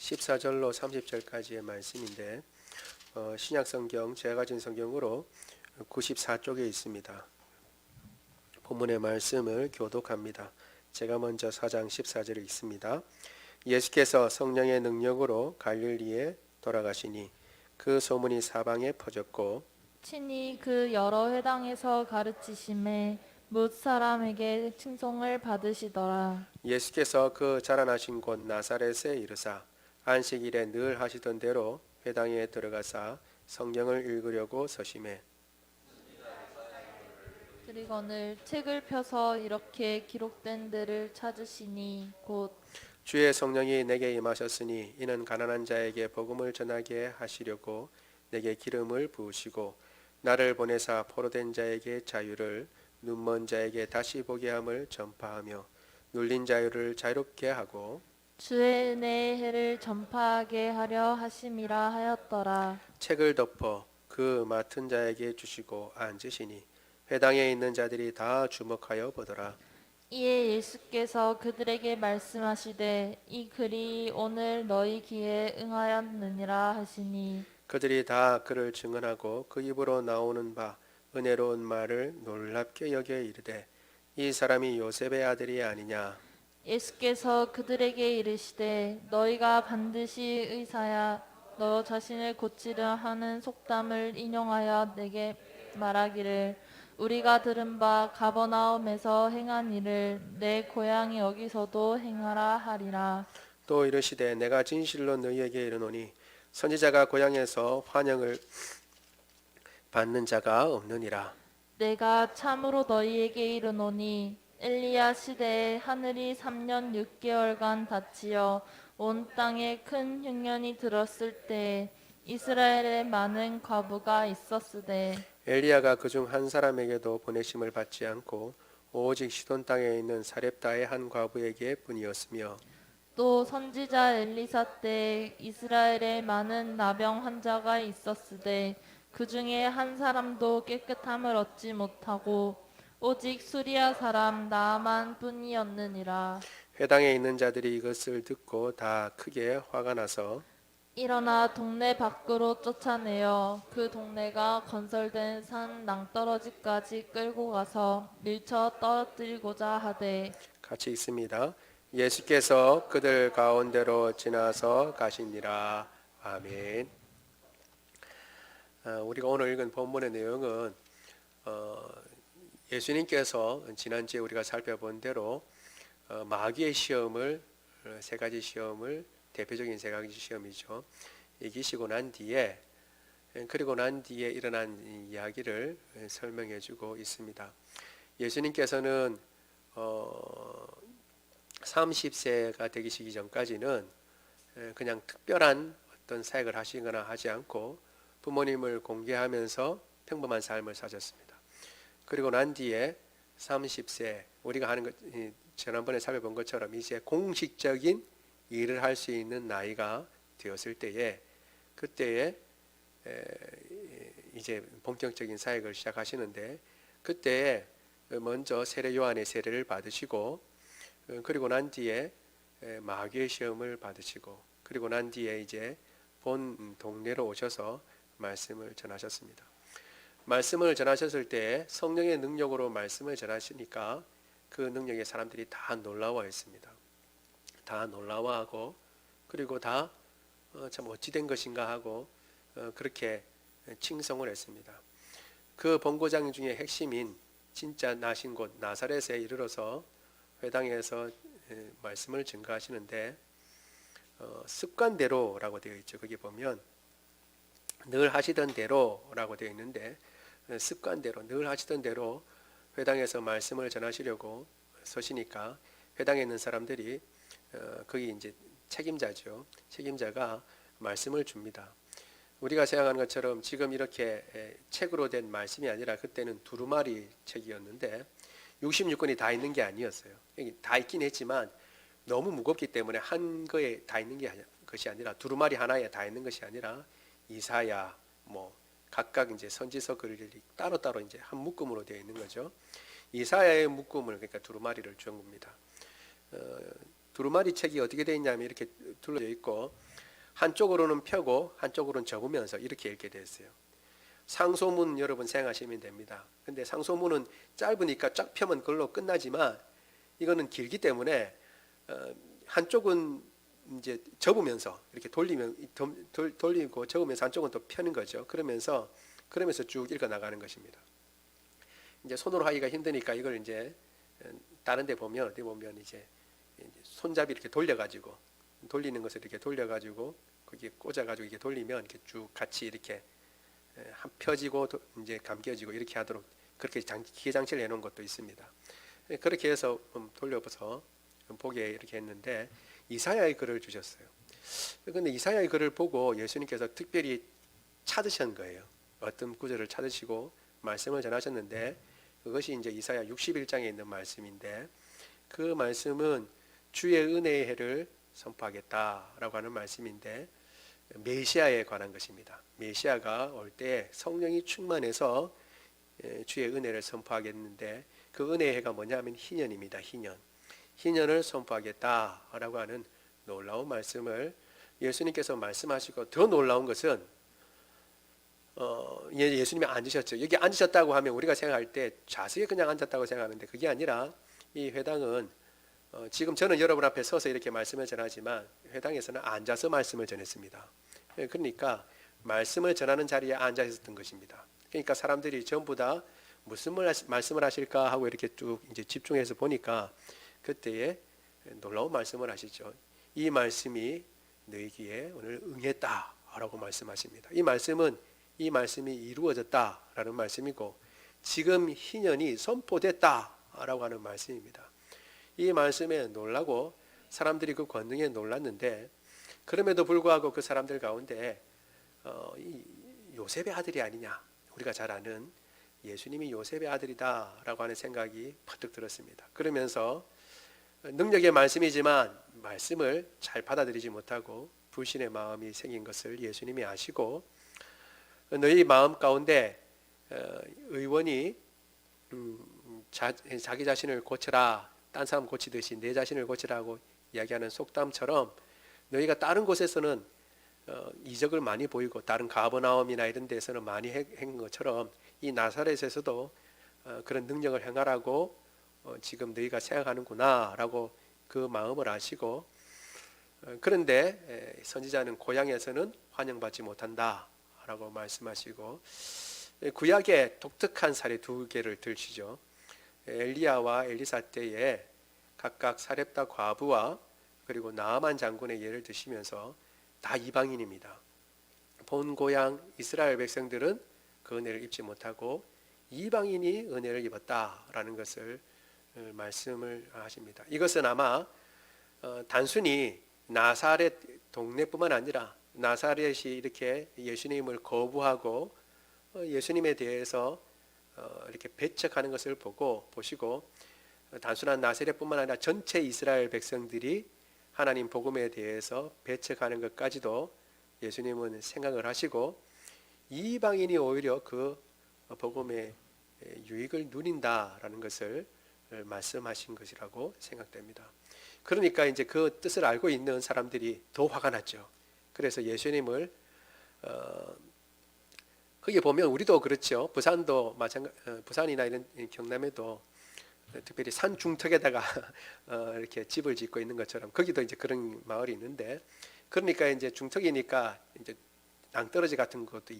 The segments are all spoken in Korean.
14절로 30절까지의 말씀인데 신약성경 제가 가진 성경으로 94쪽에 있습니다. 본문의 말씀을 교독합니다. 제가 먼저 4장 14절에 있습니다. 예수께서 성령의 능력으로 갈릴리에 돌아가시니 그 소문이 사방에 퍼졌고 친히 그 여러 회당에서 가르치심에 뭇 사람에게 칭송을 받으시더라. 예수께서 그 자라나신 곳 나사렛에 이르사 안식일에 늘 하시던 대로 회당에 들어가사 성경을 읽으려고 서심해 그리거늘 책을 펴서 이렇게 기록된 데를 찾으시니 곧 주의 성령이 내게 임하셨으니 이는 가난한 자에게 복음을 전하게 하시려고 내게 기름을 부으시고 나를 보내사 포로된 자에게 자유를 눈먼 자에게 다시 보게 함을 전파하며 눌린 자유를 자유롭게 하고 주의 은혜의 해를 전파하게 하려 하심이라 하였더라. 책을 덮어 그 맡은 자에게 주시고 앉으시니 회당에 있는 자들이 다 주목하여 보더라. 이에 예수께서 그들에게 말씀하시되 이 글이 오늘 너희 귀에 응하였느니라 하시니 그들이 다 그를 증언하고 그 입으로 나오는 바 은혜로운 말을 놀랍게 여겨 이르되 이 사람이 요셉의 아들이 아니냐. 예수께서 그들에게 이르시되 너희가 반드시 의사야 너 자신을 고치려 하는 속담을 인용하여 내게 말하기를 우리가 들은 바 가버나움에서 행한 일을 내 고향이 여기서도 행하라 하리라. 또 이르시되 내가 진실로 너희에게 이르노니 선지자가 고향에서 환영을 받는 자가 없느니라. 내가 참으로 너희에게 이르노니 엘리야 시대에 하늘이 3년 6개월간 닫히어 온 땅에 큰 흉년이 들었을 때 이스라엘에 많은 과부가 있었으되 엘리야가 그중 한 사람에게도 보내심을 받지 않고 오직 시돈 땅에 있는 사렙다의 한 과부에게 뿐이었으며 또 선지자 엘리사 때 이스라엘에 많은 나병 환자가 있었으되 그 중에 한 사람도 깨끗함을 얻지 못하고 오직 수리아 사람 나아만 뿐이었느니라. 회당에 있는 자들이 이것을 듣고 다 크게 화가 나서 일어나 동네 밖으로 쫓아내어 그 동네가 건설된 산 낭떠러지까지 끌고 가서 밀쳐 떨어뜨리고자 하되 같이 있습니다. 예수께서 그들 가운데로 지나서 가시니라. 아멘. 우리가 오늘 읽은 본문의 내용은 예수님께서 지난주에 우리가 살펴본 대로 마귀의 시험을 세 가지 시험을 대표적인 세 가지 시험이죠. 이기시고 난 뒤에 그리고 난 뒤에 일어난 이야기를 설명해 주고 있습니다. 예수님께서는 30세가 되기 전까지는 그냥 특별한 어떤 사역을 하시거나 하지 않고 부모님을 공개하면서 평범한 삶을 사셨습니다. 그리고 난 뒤에 30세 우리가 하는 것 지난번에 살펴본 것처럼 이제 공식적인 일을 할 수 있는 나이가 되었을 때에 그때에 이제 본격적인 사역을 시작하시는데 그때에 먼저 세례 요한의 세례를 받으시고 그리고 난 뒤에 마귀의 시험을 받으시고 그리고 난 뒤에 이제 본 동네로 오셔서 말씀을 전하셨습니다. 말씀을 전하셨을 때 성령의 능력으로 말씀을 전하시니까 그 능력에 사람들이 다 놀라워했습니다. 다 놀라워하고 그리고 다 참 어찌 된 것인가 하고 그렇게 칭송을 했습니다. 그 본고장 중에 핵심인 진짜 나신 곳 나사렛에 이르러서 회당에서 말씀을 증거하시는데 습관대로라고 되어 있죠. 거기 보면 늘 하시던 대로라고 되어 있는데 습관대로 늘 하시던 대로 회당에서 말씀을 전하시려고 서시니까 회당에 있는 사람들이 거기 이제 책임자죠. 책임자가 말씀을 줍니다. 우리가 생각하는 것처럼 지금 이렇게 책으로 된 말씀이 아니라 그때는 두루마리 책이었는데 66권이 다 있는 게 아니었어요. 다 있긴 했지만 너무 무겁기 때문에 한 거에 다 있는 것이 아니라 두루마리 하나에 다 있는 것이 아니라 이사야 뭐 각각 이제 선지서 글들이 따로따로 이제 한 묶음으로 되어 있는 거죠. 이사야의 묶음을 그러니까 두루마리를 준 겁니다. 두루마리 책이 어떻게 되어 있냐면 이렇게 둘러져 있고 한쪽으로는 펴고 한쪽으로는 접으면서 이렇게 읽게 되었어요. 상소문 여러분 생각하시면 됩니다. 근데 상소문은 짧으니까 쫙 펴면 그걸로 끝나지만 이거는 길기 때문에 한쪽은 이제 접으면서 이렇게 돌리고 접으면서 한쪽은 또 펴는 거죠. 그러면서 쭉 읽어 나가는 것입니다. 이제 손으로 하기가 힘드니까 이걸 이제 다른 데 보면 어디 보면 이제 손잡이 이렇게 돌려가지고 돌리는 것을 이렇게 돌려가지고 거기에 꽂아가지고 이렇게 돌리면 이렇게 쭉 같이 이렇게 한 펴지고 이제 감겨지고 이렇게 하도록 그렇게 기계 장치를 해놓은 것도 있습니다. 그렇게 해서 돌려서 보게 이렇게 했는데 이사야의 글을 주셨어요. 그런데 이사야의 글을 보고 예수님께서 특별히 찾으신 거예요. 어떤 구절을 찾으시고 말씀을 전하셨는데 그것이 이제 이사야 61장에 있는 말씀인데 그 말씀은 주의 은혜의 해를 선포하겠다라고 하는 말씀인데 메시아에 관한 것입니다. 메시아가 올 때 성령이 충만해서 주의 은혜를 선포하겠는데 그 은혜의 해가 뭐냐면 희년입니다. 희년을 선포하겠다라고 하는 놀라운 말씀을 예수님께서 말씀하시고 더 놀라운 것은 예수님이 앉으셨죠. 여기 앉으셨다고 하면 우리가 생각할 때 좌석에 그냥 앉았다고 생각하는데 그게 아니라 이 회당은 지금 저는 여러분 앞에 서서 이렇게 말씀을 전하지만 회당에서는 앉아서 말씀을 전했습니다. 그러니까 말씀을 전하는 자리에 앉아 있었던 것입니다. 그러니까 사람들이 전부 다 무슨 말씀을 하실까 하고 이렇게 쭉 이제 집중해서 보니까 그때에 놀라운 말씀을 하시죠. 이 말씀이 너희 귀에 오늘 응했다라고 말씀하십니다. 이 말씀이 이루어졌다라는 말씀이고 지금 희년이 선포됐다라고 하는 말씀입니다. 이 말씀에 놀라고 사람들이 그 권능에 놀랐는데 그럼에도 불구하고 그 사람들 가운데 요셉의 아들이 아니냐, 우리가 잘 아는 예수님이 요셉의 아들이다라고 하는 생각이 퍼뜩 들었습니다. 그러면서 능력의 말씀이지만 말씀을 잘 받아들이지 못하고 불신의 마음이 생긴 것을 예수님이 아시고 너희 마음 가운데 의원이 자기 자신을 고쳐라, 딴 사람 고치듯이 내 자신을 고치라고 이야기하는 속담처럼 너희가 다른 곳에서는 이적을 많이 보이고 다른 가버나움이나 이런 데서는 많이 한 것처럼 이 나사렛에서도 그런 능력을 행하라고 지금 너희가 생각하는구나 라고 그 마음을 아시고 그런데 선지자는 고향에서는 환영받지 못한다 라고 말씀하시고 구약의 독특한 사례 두 개를 들시죠. 엘리야와 엘리사 때에 각각 사렙다 과부와 그리고 나아만 장군의 예를 드시면서 다 이방인입니다. 본 고향 이스라엘 백성들은 그 은혜를 입지 못하고 이방인이 은혜를 입었다라는 것을 말씀을 하십니다. 이것은 아마 단순히 나사렛 동네뿐만 아니라 나사렛이 이렇게 예수님을 거부하고 예수님에 대해서 이렇게 배척하는 것을 보시고 단순한 나사렛뿐만 아니라 전체 이스라엘 백성들이 하나님 복음에 대해서 배척하는 것까지도 예수님은 생각을 하시고 이방인이 오히려 그 복음의 유익을 누린다라는 것을 말씀하신 것이라고 생각됩니다. 그러니까 이제 그 뜻을 알고 있는 사람들이 더 화가 났죠. 그래서 예수님을 거기 보면 우리도 그렇죠. 부산도 부산이나 이런 경남에도 특별히 산 중턱에다가 이렇게 집을 짓고 있는 것처럼 거기도 이제 그런 마을이 있는데 그러니까 이제 중턱이니까 이제 낭떠러지 같은 것도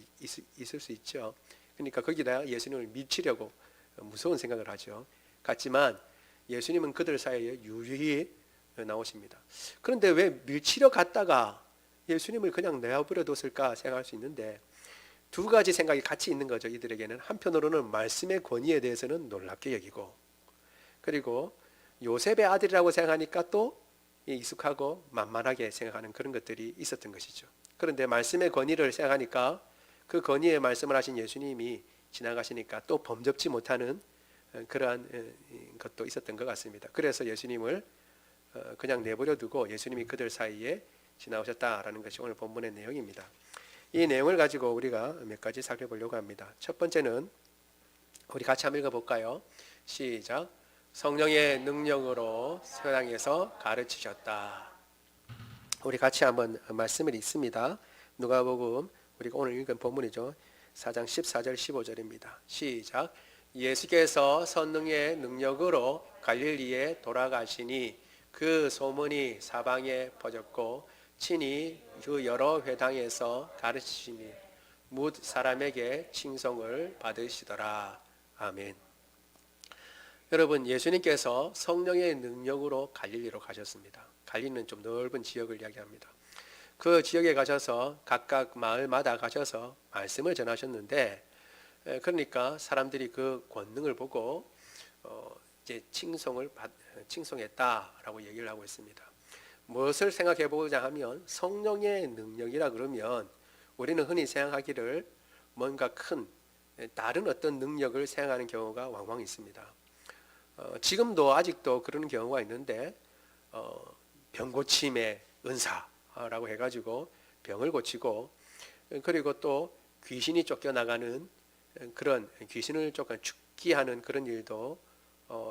있을 수 있죠. 그러니까 거기다 예수님을 미치려고 무서운 생각을 하죠. 같지만 예수님은 그들 사이에 유유히 나오십니다. 그런데 왜 밀치려 갔다가 예수님을 그냥 내버려 뒀을까 생각할 수 있는데 두 가지 생각이 같이 있는 거죠. 이들에게는 한편으로는 말씀의 권위에 대해서는 놀랍게 여기고 그리고 요셉의 아들이라고 생각하니까 또 익숙하고 만만하게 생각하는 그런 것들이 있었던 것이죠. 그런데 말씀의 권위를 생각하니까 그 권위의 말씀을 하신 예수님이 지나가시니까 또 범접지 못하는 그러한 것도 있었던 것 같습니다. 그래서 예수님을 그냥 내버려 두고 예수님이 그들 사이에 지나오셨다라는 것이 오늘 본문의 내용입니다. 이 내용을 가지고 우리가 몇 가지 살펴보려고 합니다. 첫 번째는 우리 같이 한번 읽어볼까요? 시작. 성령의 능력으로 세상에서 가르치셨다. 우리 같이 한번 말씀을 읽습니다. 누가복음 우리가 오늘 읽은 본문이죠. 4장 14절 15절입니다. 시작. 예수께서 성령의 능력으로 갈릴리에 돌아가시니 그 소문이 사방에 퍼졌고 친히 그 여러 회당에서 가르치시니 뭇 사람에게 칭송을 받으시더라. 아멘. 여러분, 예수님께서 성령의 능력으로 갈릴리로 가셨습니다. 갈릴리는 좀 넓은 지역을 이야기합니다. 그 지역에 가셔서 각각 마을마다 가셔서 말씀을 전하셨는데, 그러니까 사람들이 그 권능을 보고 이제 칭송했다라고 얘기를 하고 있습니다. 무엇을 생각해 보자 하면 성령의 능력이라 그러면 우리는 흔히 생각하기를 뭔가 큰 다른 어떤 능력을 생각하는 경우가 왕왕 있습니다. 지금도 아직도 그런 경우가 있는데 병고침의 은사라고 해가지고 병을 고치고, 그리고 또 귀신이 쫓겨나가는 그런 귀신을 죽게 하는 그런 일도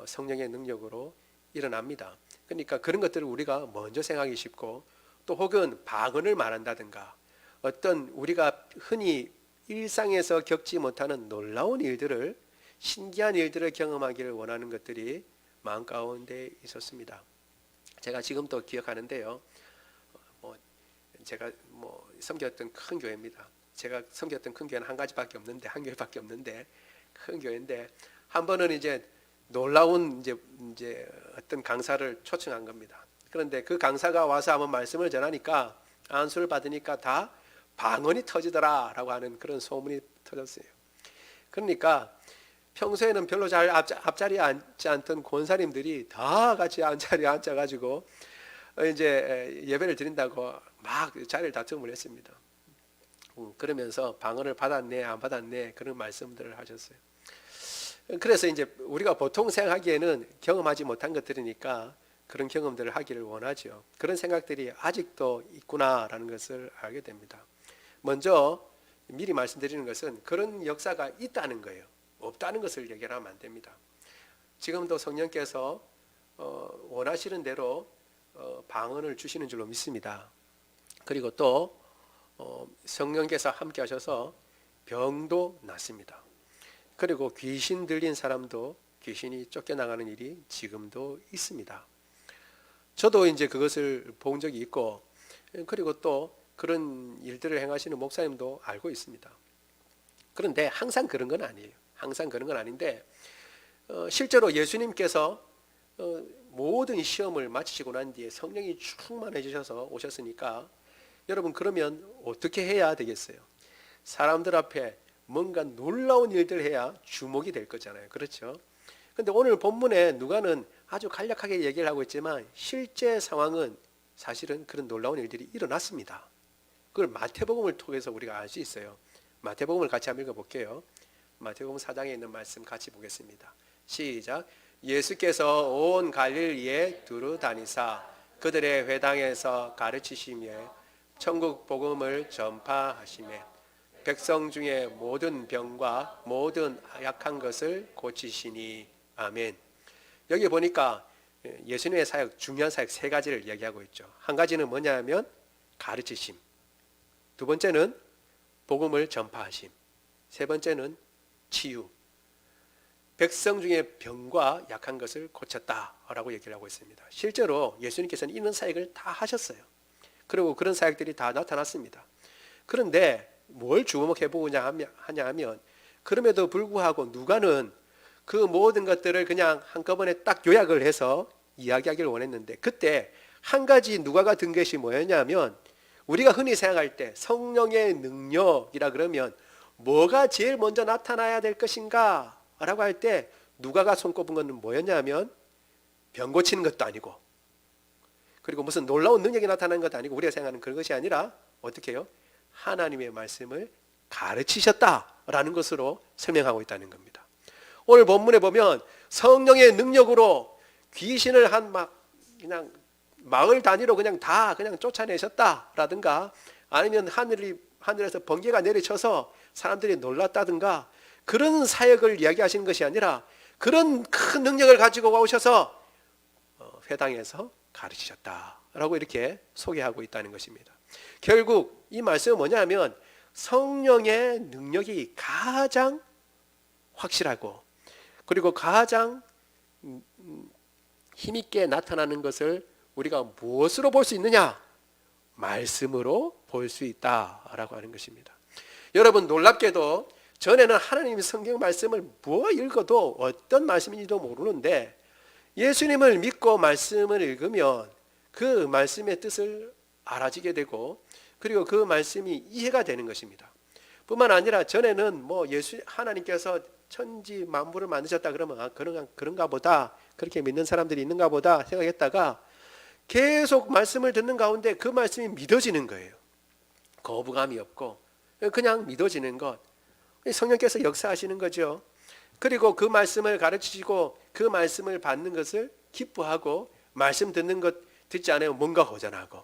성령의 능력으로 일어납니다. 그러니까 그런 것들을 우리가 먼저 생각하기 쉽고, 또 혹은 방언을 말한다든가 어떤 우리가 흔히 일상에서 겪지 못하는 놀라운 일들을, 신기한 일들을 경험하기를 원하는 것들이 마음 가운데 있었습니다. 제가 지금도 기억하는데요. 제가 섬겼던 큰 교회입니다. 제가 섬겼던 큰 교회는 한 가지밖에 없는데, 한 교회밖에 없는데 큰 교회인데, 한 번은 이제 놀라운 이제 어떤 강사를 초청한 겁니다. 그런데 그 강사가 와서 한번 말씀을 전하니까, 안수를 받으니까 다 방언이 터지더라라고 하는 그런 소문이 터졌어요. 그러니까 평소에는 별로 잘 앞자리에 앉지 않던 권사님들이 다 같이 앞자리에 앉아가지고 이제 예배를 드린다고 막 자리를 다툼을 했습니다. 그러면서 방언을 받았네 안 받았네 그런 말씀들을 하셨어요. 그래서 이제 우리가 보통 생각하기에는 경험하지 못한 것들이니까 그런 경험들을 하기를 원하죠. 그런 생각들이 아직도 있구나라는 것을 알게 됩니다. 먼저 미리 말씀드리는 것은 그런 역사가 있다는 거예요. 없다는 것을 얘기하면 안 됩니다. 지금도 성령께서 원하시는 대로 방언을 주시는 줄로 믿습니다. 그리고 또 성령께서 함께 하셔서 병도 낫습니다. 그리고 귀신 들린 사람도 귀신이 쫓겨나가는 일이 지금도 있습니다. 저도 이제 그것을 본 적이 있고, 그리고 또 그런 일들을 행하시는 목사님도 알고 있습니다. 그런데 항상 그런 건 아니에요. 항상 그런 건 아닌데, 실제로 예수님께서 모든 시험을 마치시고 난 뒤에 성령이 충만해지셔서 오셨으니까, 여러분 그러면 어떻게 해야 되겠어요? 사람들 앞에 뭔가 놀라운 일들을 해야 주목이 될 거잖아요. 그렇죠? 근데 오늘 본문에 누가는 아주 간략하게 얘기를 하고 있지만 실제 상황은 사실은 그런 놀라운 일들이 일어났습니다. 그걸 마태복음을 통해서 우리가 알 수 있어요. 마태복음을 같이 한번 읽어볼게요. 마태복음 4장에 있는 말씀 같이 보겠습니다. 시작. 예수께서 온 갈릴리에 두루 다니사 그들의 회당에서 가르치시며 천국 복음을 전파하시며 백성 중에 모든 병과 모든 약한 것을 고치시니. 아멘. 여기 보니까 예수님의 사역, 중요한 사역 세 가지를 얘기하고 있죠. 한 가지는 뭐냐면 가르치심, 두 번째는 복음을 전파하심, 세 번째는 치유, 백성 중에 병과 약한 것을 고쳤다라고 얘기를 하고 있습니다. 실제로 예수님께서는 이런 사역을 다 하셨어요. 그리고 그런 사역들이 다 나타났습니다. 그런데 뭘 주목해 보고자 하냐 하면, 그럼에도 불구하고 누가는 그 모든 것들을 그냥 한꺼번에 딱 요약을 해서 이야기하기를 원했는데, 그때 한 가지 누가가 든 것이 뭐였냐면, 우리가 흔히 생각할 때 성령의 능력이라 그러면 뭐가 제일 먼저 나타나야 될 것인가 라고 할 때 누가가 손꼽은 것은 뭐였냐면 병 고치는 것도 아니고, 그리고 무슨 놀라운 능력이 나타나는 것도 아니고, 우리가 생각하는 그런 것이 아니라 어떻게 해요? 하나님의 말씀을 가르치셨다라는 것으로 설명하고 있다는 겁니다. 오늘 본문에 보면 성령의 능력으로 귀신을 그냥 마을 단위로 그냥 다 쫓아내셨다라든가, 아니면 하늘에서 번개가 내리쳐서 사람들이 놀랐다든가, 그런 사역을 이야기하시는 것이 아니라 그런 큰 능력을 가지고 오셔서 회당에서 가르치셨다라고 이렇게 소개하고 있다는 것입니다. 결국 이 말씀은 뭐냐면 성령의 능력이 가장 확실하고 그리고 가장 힘있게 나타나는 것을 우리가 무엇으로 볼 수 있느냐? 말씀으로 볼 수 있다라고 하는 것입니다. 여러분, 놀랍게도 전에는 하나님의 성경 말씀을 뭐 읽어도 어떤 말씀인지도 모르는데 예수님을 믿고 말씀을 읽으면 그 말씀의 뜻을 알아지게 되고 그리고 그 말씀이 이해가 되는 것입니다. 뿐만 아니라 전에는 뭐 하나님께서 천지 만물을 만드셨다 그러면 그런가 보다, 그렇게 믿는 사람들이 있는가 보다 생각했다가 계속 말씀을 듣는 가운데 그 말씀이 믿어지는 거예요. 거부감이 없고 그냥 믿어지는 것. 성령께서 역사하시는 거죠. 그리고 그 말씀을 가르치시고 그 말씀을 받는 것을 기뻐하고 바로 듣는 것 듣지 않으면 뭔가 허전하고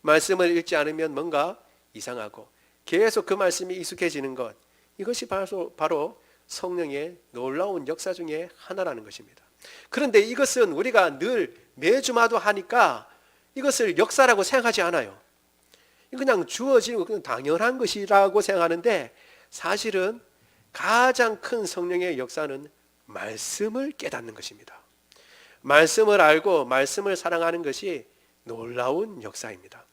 말씀을 읽지 않으면 뭔가 이상하고 계속 그 말씀이 익숙해지는 것. 이것이 바로 성령의 놀라운 역사 중에 하나라는 것입니다. 그런데 이것은 우리가 늘 매주마다 하니까 이것을 역사라고 생각하지 않아요. 그냥 주어지고 그냥 당연한 것이라고 생각하는데 사실은 가장 큰 성령의 역사는 말씀을 깨닫는 것입니다. 말씀을 알고 말씀을 사랑하는 것이 놀라운 역사입니다.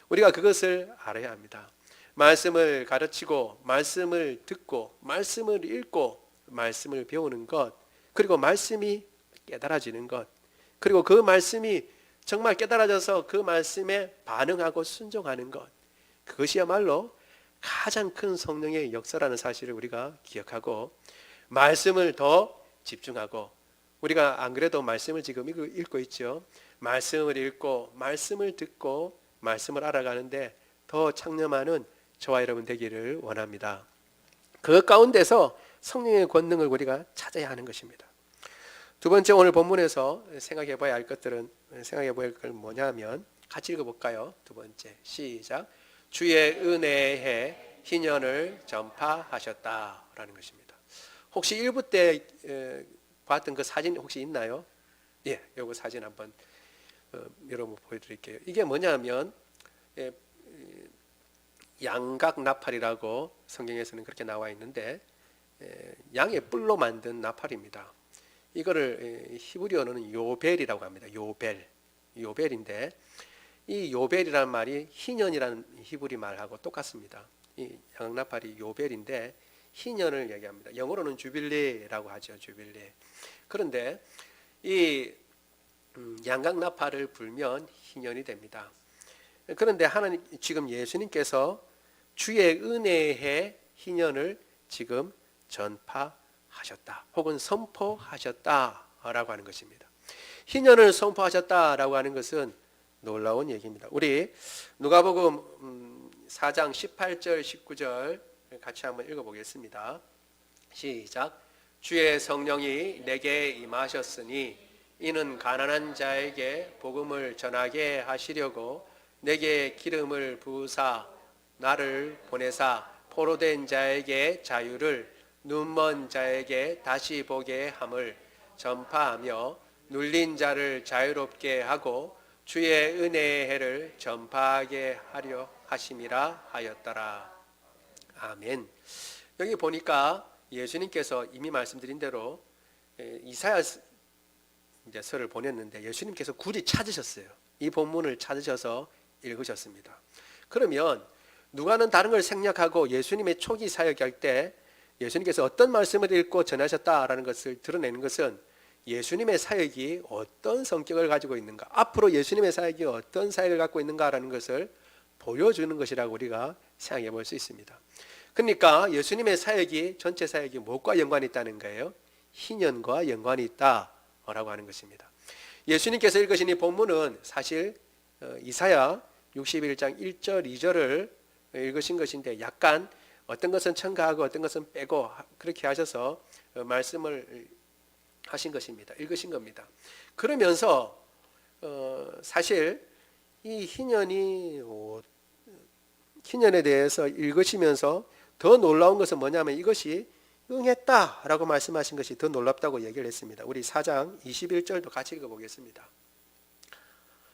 우리가 그것을 알아야 합니다. 말씀을 가르치고 말씀을 듣고 말씀을 읽고 말씀을 배우는 것, 그리고 말씀이 깨달아지는 것, 그리고 그 말씀이 정말 깨달아져서 그 말씀에 반응하고 순종하는 것, 그것이야말로 가장 큰 성령의 역사라는 사실을 우리가 기억하고 말씀을 더 집중하고, 우리가 안 그래도 말씀을 지금 읽고 있죠. 말씀을 읽고 말씀을 듣고 말씀을 알아가는데 더 창념하는 저와 여러분 되기를 원합니다. 그 가운데서 성령의 권능을 우리가 찾아야 하는 것입니다. 두 번째, 오늘 본문에서 생각해 봐야 할 것들은, 생각해 볼 건 뭐냐면 같이 읽어볼까요? 두 번째, 시작. 주의 은혜에 희년을 전파하셨다라는 것입니다. 혹시 1부 때 봤던 그 사진 혹시 있나요? 예, 요거 사진 한번 여러분 보여드릴게요. 이게 뭐냐면 양각 나팔이라고 성경에서는 그렇게 나와 있는데 양의 뿔로 만든 나팔입니다. 이거를 히브리어로는 요벨이라고 합니다. 요벨인데 이 요벨이라는 말이 희년이라는 히브리 말하고 똑같습니다. 이 양나팔이 요벨인데 희년을 얘기합니다. 영어로는 주빌레라고 하죠. 주빌레. 그런데 이 양각나팔을 불면 희년이 됩니다. 그런데 하나님, 지금 예수님께서 주의 은혜의 희년을 지금 전파하셨다 혹은 선포하셨다라고 하는 것입니다. 희년을 선포하셨다라고 하는 것은 놀라운 얘기입니다. 우리 누가복음 4장 18절 19절 같이 한번 읽어보겠습니다. 시작. 주의 성령이 내게 임하셨으니 이는 가난한 자에게 복음을 전하게 하시려고 내게 기름을 부으사 나를 보내사 포로된 자에게 자유를, 눈먼 자에게 다시 보게 함을 전파하며 눌린 자를 자유롭게 하고 주의 은혜의 해를 전파하게 하려 하심이라 하였더라. 아멘. 여기 보니까 예수님께서 이미 말씀드린 대로 이사야서를 보냈는데 예수님께서 굳이 찾으셨어요. 이 본문을 찾으셔서 읽으셨습니다. 그러면 누가는 다른 걸 생략하고 예수님의 초기 사역할 때 예수님께서 어떤 말씀을 읽고 전하셨다라는 것을 드러내는 것은 예수님의 사역이 어떤 성격을 가지고 있는가, 앞으로 예수님의 사역이 어떤 사역을 갖고 있는가라는 것을 보여주는 것이라고 우리가 생각해 볼 수 있습니다. 그러니까 예수님의 사역이, 전체 사역이 무엇과 연관이 있다는 거예요? 희년과 연관이 있다라고 하는 것입니다. 예수님께서 읽으신 이 본문은 사실 이사야 61장 1절 2절을 읽으신 것인데 약간 어떤 것은 첨가하고 어떤 것은 빼고 그렇게 하셔서 말씀을 하신 것입니다. 읽으신 겁니다. 그러면서 사실 이 희년에 대해서 읽으시면서 더 놀라운 것은 뭐냐면 이것이 응했다라고 말씀하신 것이 더 놀랍다고 얘기를 했습니다. 우리 4장 21절도 같이 읽어보겠습니다.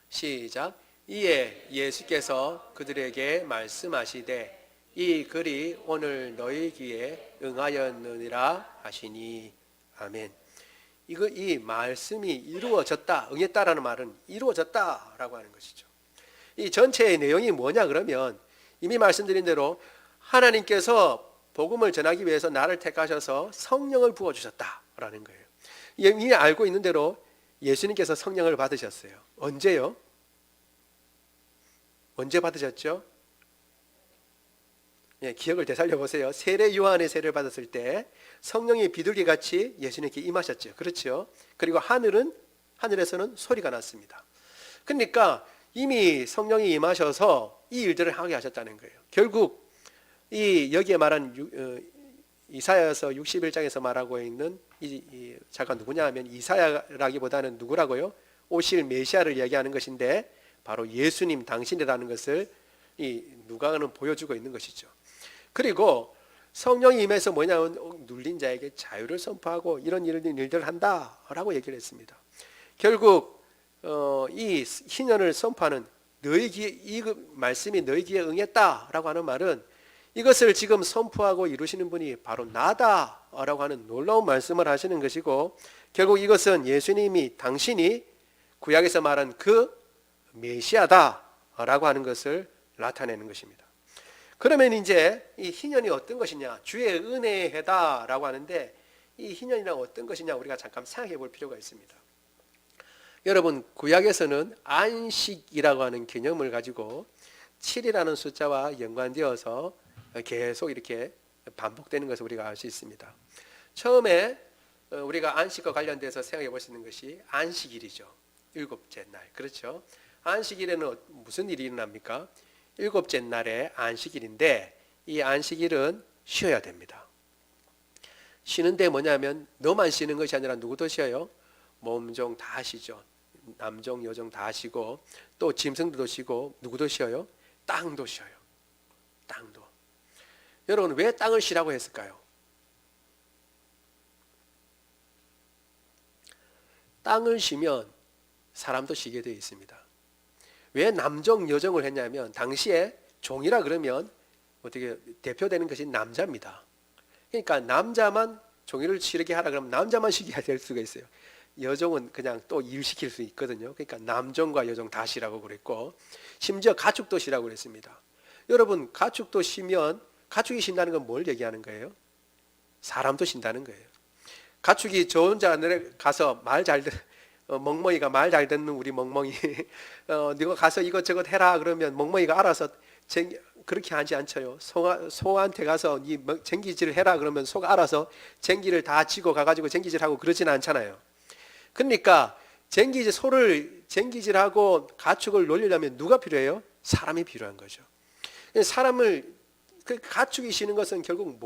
시작. 이에 예수께서 그들에게 말씀하시되 이 글이 오늘 너희 귀에 응하였느니라 하시니. 아멘. 이 말씀이 이루어졌다, 응했다라는 말은 이루어졌다라고 하는 것이죠. 이 전체의 내용이 뭐냐 그러면 이미 말씀드린 대로 하나님께서 복음을 전하기 위해서 나를 택하셔서 성령을 부어주셨다라는 거예요. 이미 알고 있는 대로 예수님께서 성령을 받으셨어요. 언제요? 언제 받으셨죠? 예, 기억을 되살려 보세요. 세례 요한의 세례를 받았을 때 성령이 비둘기같이 예수님께 임하셨죠. 그렇죠? 그리고 하늘에서는 소리가 났습니다. 그러니까 이미 성령이 임하셔서 이 일들을 하게 하셨다는 거예요. 결국 이 여기에 말한 이사야서 61장에서 말하고 있는 이 작가 누구냐 하면 이사야라기보다는 누구라고요? 오실 메시아를 얘기하는 것인데 바로 예수님 당신이라는 것을 이 누가는 보여주고 있는 것이죠. 그리고 성령이 임해서 뭐냐면 눌린 자에게 자유를 선포하고 이런 일들을 한다라고 얘기를 했습니다. 결국 이 희년을 선포하는 너희 귀에 이 말씀이 너희 귀에 응했다라고 하는 말은 이것을 지금 선포하고 이루시는 분이 바로 나다라고 하는 놀라운 말씀을 하시는 것이고, 결국 이것은 예수님이 당신이 구약에서 말한 그 메시아다라고 하는 것을 나타내는 것입니다. 그러면 이제 이 희년이 어떤 것이냐, 주의 은혜의 해다라고 하는데 이 희년이란 어떤 것이냐 우리가 잠깐 생각해 볼 필요가 있습니다. 여러분, 구약에서는 안식이라고 하는 개념을 가지고 7이라는 숫자와 연관되어서 계속 이렇게 반복되는 것을 우리가 알 수 있습니다. 처음에 우리가 안식과 관련돼서 생각해 볼 수 있는 것이 안식일이죠. 일곱째 날. 그렇죠? 안식일에는 무슨 일이 일어납니까? 일곱째 날에 안식일인데 이 안식일은 쉬어야 됩니다. 쉬는데 뭐냐면 너만 쉬는 것이 아니라 누구도 쉬어요? 몸종 다 쉬죠. 남종 여종 다 쉬고 또 짐승들도 쉬고 누구도 쉬어요? 땅도 쉬어요. 땅도. 여러분, 왜 땅을 쉬라고 했을까요? 땅을 쉬면 사람도 쉬게 되어 있습니다. 왜 남종 여종을 했냐면 당시에 종이라 그러면 어떻게 대표되는 것이 남자입니다. 그러니까 남자만 종이를 치르게 하라 그러면 남자만 쉬게 될 수가 있어요. 여종은 그냥 또 일시킬 수 있거든요. 그러니까 남종과 여종 다 쉬라고 그랬고, 심지어 가축도 쉬라고 그랬습니다. 여러분, 가축도 쉬면 가축이 쉰다는 건 뭘 얘기하는 거예요? 사람도 쉰다는 거예요. 가축이 저 혼자 가서 멍멍이가 말 잘 듣는 우리 멍멍이 네가 가서 이것저것 해라 그러면 멍멍이가 알아서 그렇게 하지 않죠. 소한테 가서 네 쟁기질을 해라 그러면 소가 알아서 쟁기를 다 지고 가가지고 쟁기질하고 그러지는 않잖아요. 그러니까 소를 쟁기질하고 가축을 놀리려면 누가 필요해요? 사람이 필요한 거죠. 가축이 쉬는 것은 결국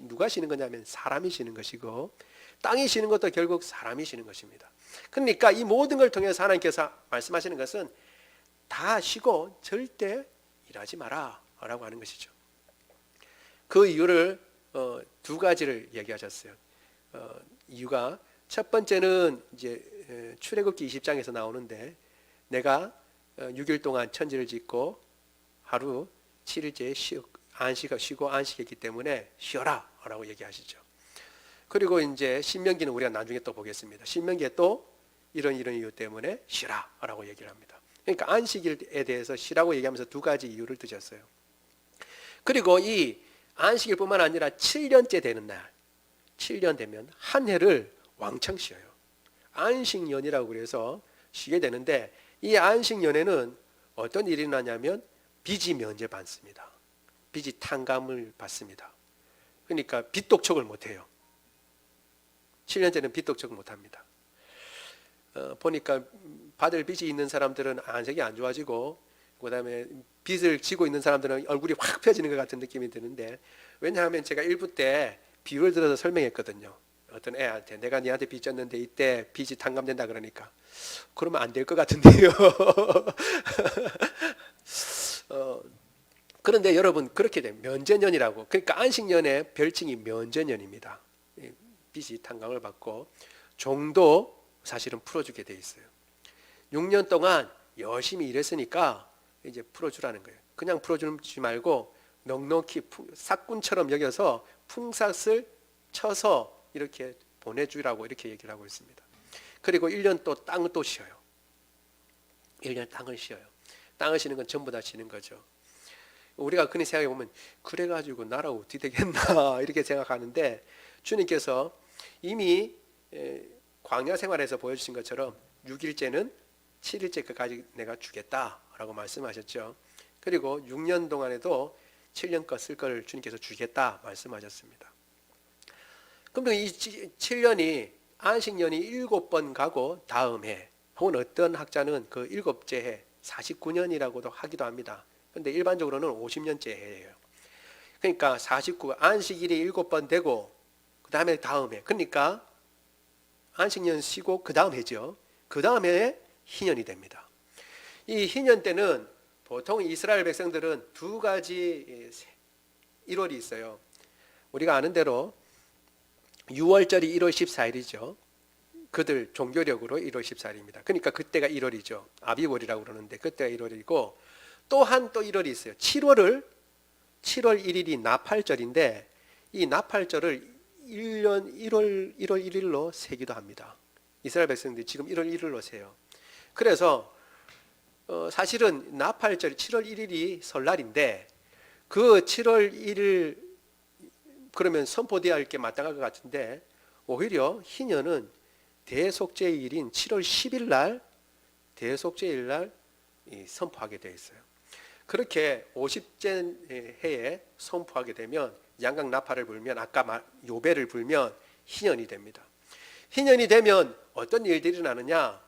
누가 쉬는 거냐면 사람이 쉬는 것이고, 땅이 쉬는 것도 결국 사람이 쉬는 것입니다. 그러니까 이 모든 걸 통해서 하나님께서 말씀하시는 것은 다 쉬고 절대 일하지 마라 라고 하는 것이죠. 그 이유를 두 가지를 얘기하셨어요. 이유가 첫 번째는 이제 출애굽기 20장에서 나오는데 내가 6일 동안 천지를 짓고 하루 7일째 쉬고 안식했기 때문에 쉬어라 라고 얘기하시죠. 그리고 이제 신명기는 우리가 나중에 또 보겠습니다. 신명기에 또 이런 이유 때문에 쉬라 라고 얘기를 합니다. 그러니까 안식일에 대해서 쉬라고 얘기하면서 두 가지 이유를 드셨어요. 그리고 이 안식일뿐만 아니라 7년째 되는 날, 7년 되면 한 해를 왕창 쉬어요. 안식년이라고 그래서 쉬게 되는데, 이 안식년에는 어떤 일이 일어나냐면 빚이 면제받습니다. 빚이 탕감을 받습니다. 그러니까 빚독촉을 못해요. 7년째는 빚독촉을 못합니다. 보니까 받을 빚이 있는 사람들은 안색이 안 좋아지고, 그 다음에 빚을 지고 있는 사람들은 얼굴이 확 펴지는 것 같은 느낌이 드는데, 왜냐하면 제가 1부 때 비유를 들어서 설명했거든요. 어떤 애한테 내가 니한테 빚 졌는데 이때 빚이 탕감된다 그러니까 그러면 안 될 것 같은데요. 그런데 여러분, 그렇게 돼 면제년이라고. 그러니까 안식년의 별칭이 면제년입니다. 빚이 탕감을 받고 종도 사실은 풀어주게 돼 있어요. 6년 동안 열심히 일했으니까 이제 풀어주라는 거예요. 그냥 풀어주지 말고 넉넉히 삭군처럼 여겨서 풍삭을 쳐서 이렇게 보내주라고 이렇게 얘기를 하고 있습니다. 그리고 1년 또 땅을 또 쉬어요. 1년 땅을 쉬어요. 땅을 쉬는 건 전부 다 쉬는 거죠. 우리가 그니 생각해 보면 그래가지고 나라 어떻게 되겠나 이렇게 생각하는데 주님께서 이미 광야 생활에서 보여주신 것처럼 6일째는 7일째까지 내가 주겠다라고 말씀하셨죠. 그리고 6년 동안에도 7년 것 쓸 걸 주님께서 주겠다 말씀하셨습니다. 그럼 이 7년이 안식년이 7번 가고 다음 해 혹은 어떤 학자는 그 7째 해 49년이라고도 하기도 합니다. 근데 일반적으로는 50년째 해예요. 그러니까 49 안식일이 7번 되고 그 다음에 다음 해. 그러니까 안식년 쉬고 그 다음 해죠. 그 다음 해에 희년이 됩니다. 이 희년 때는 보통 이스라엘 백성들은 두 가지 1월이 있어요. 우리가 아는 대로 6월절이 1월 14일이죠. 그들 종교력으로 1월 14일입니다. 그러니까 그때가 1월이죠. 아비월이라고 그러는데 그때가 1월이고 또한 또 1월이 있어요. 7월 1일이 나팔절인데 이 나팔절을 1월 1일로 세기도 합니다. 이스라엘 백성들이 지금 1월 1일로 세요. 그래서 사실은 나팔절 7월 1일이 설날인데 그 7월 1일 그러면 선포되어야 할 게 마땅할 것 같은데 오히려 희년은 대속죄일인 7월 10일 날 대속죄일 날 선포하게 되어 있어요. 그렇게 50째 해에 선포하게 되면 양각 나팔을 불면 아까 요배를 불면 희년이 됩니다. 희년이 되면 어떤 일들이 일어나느냐?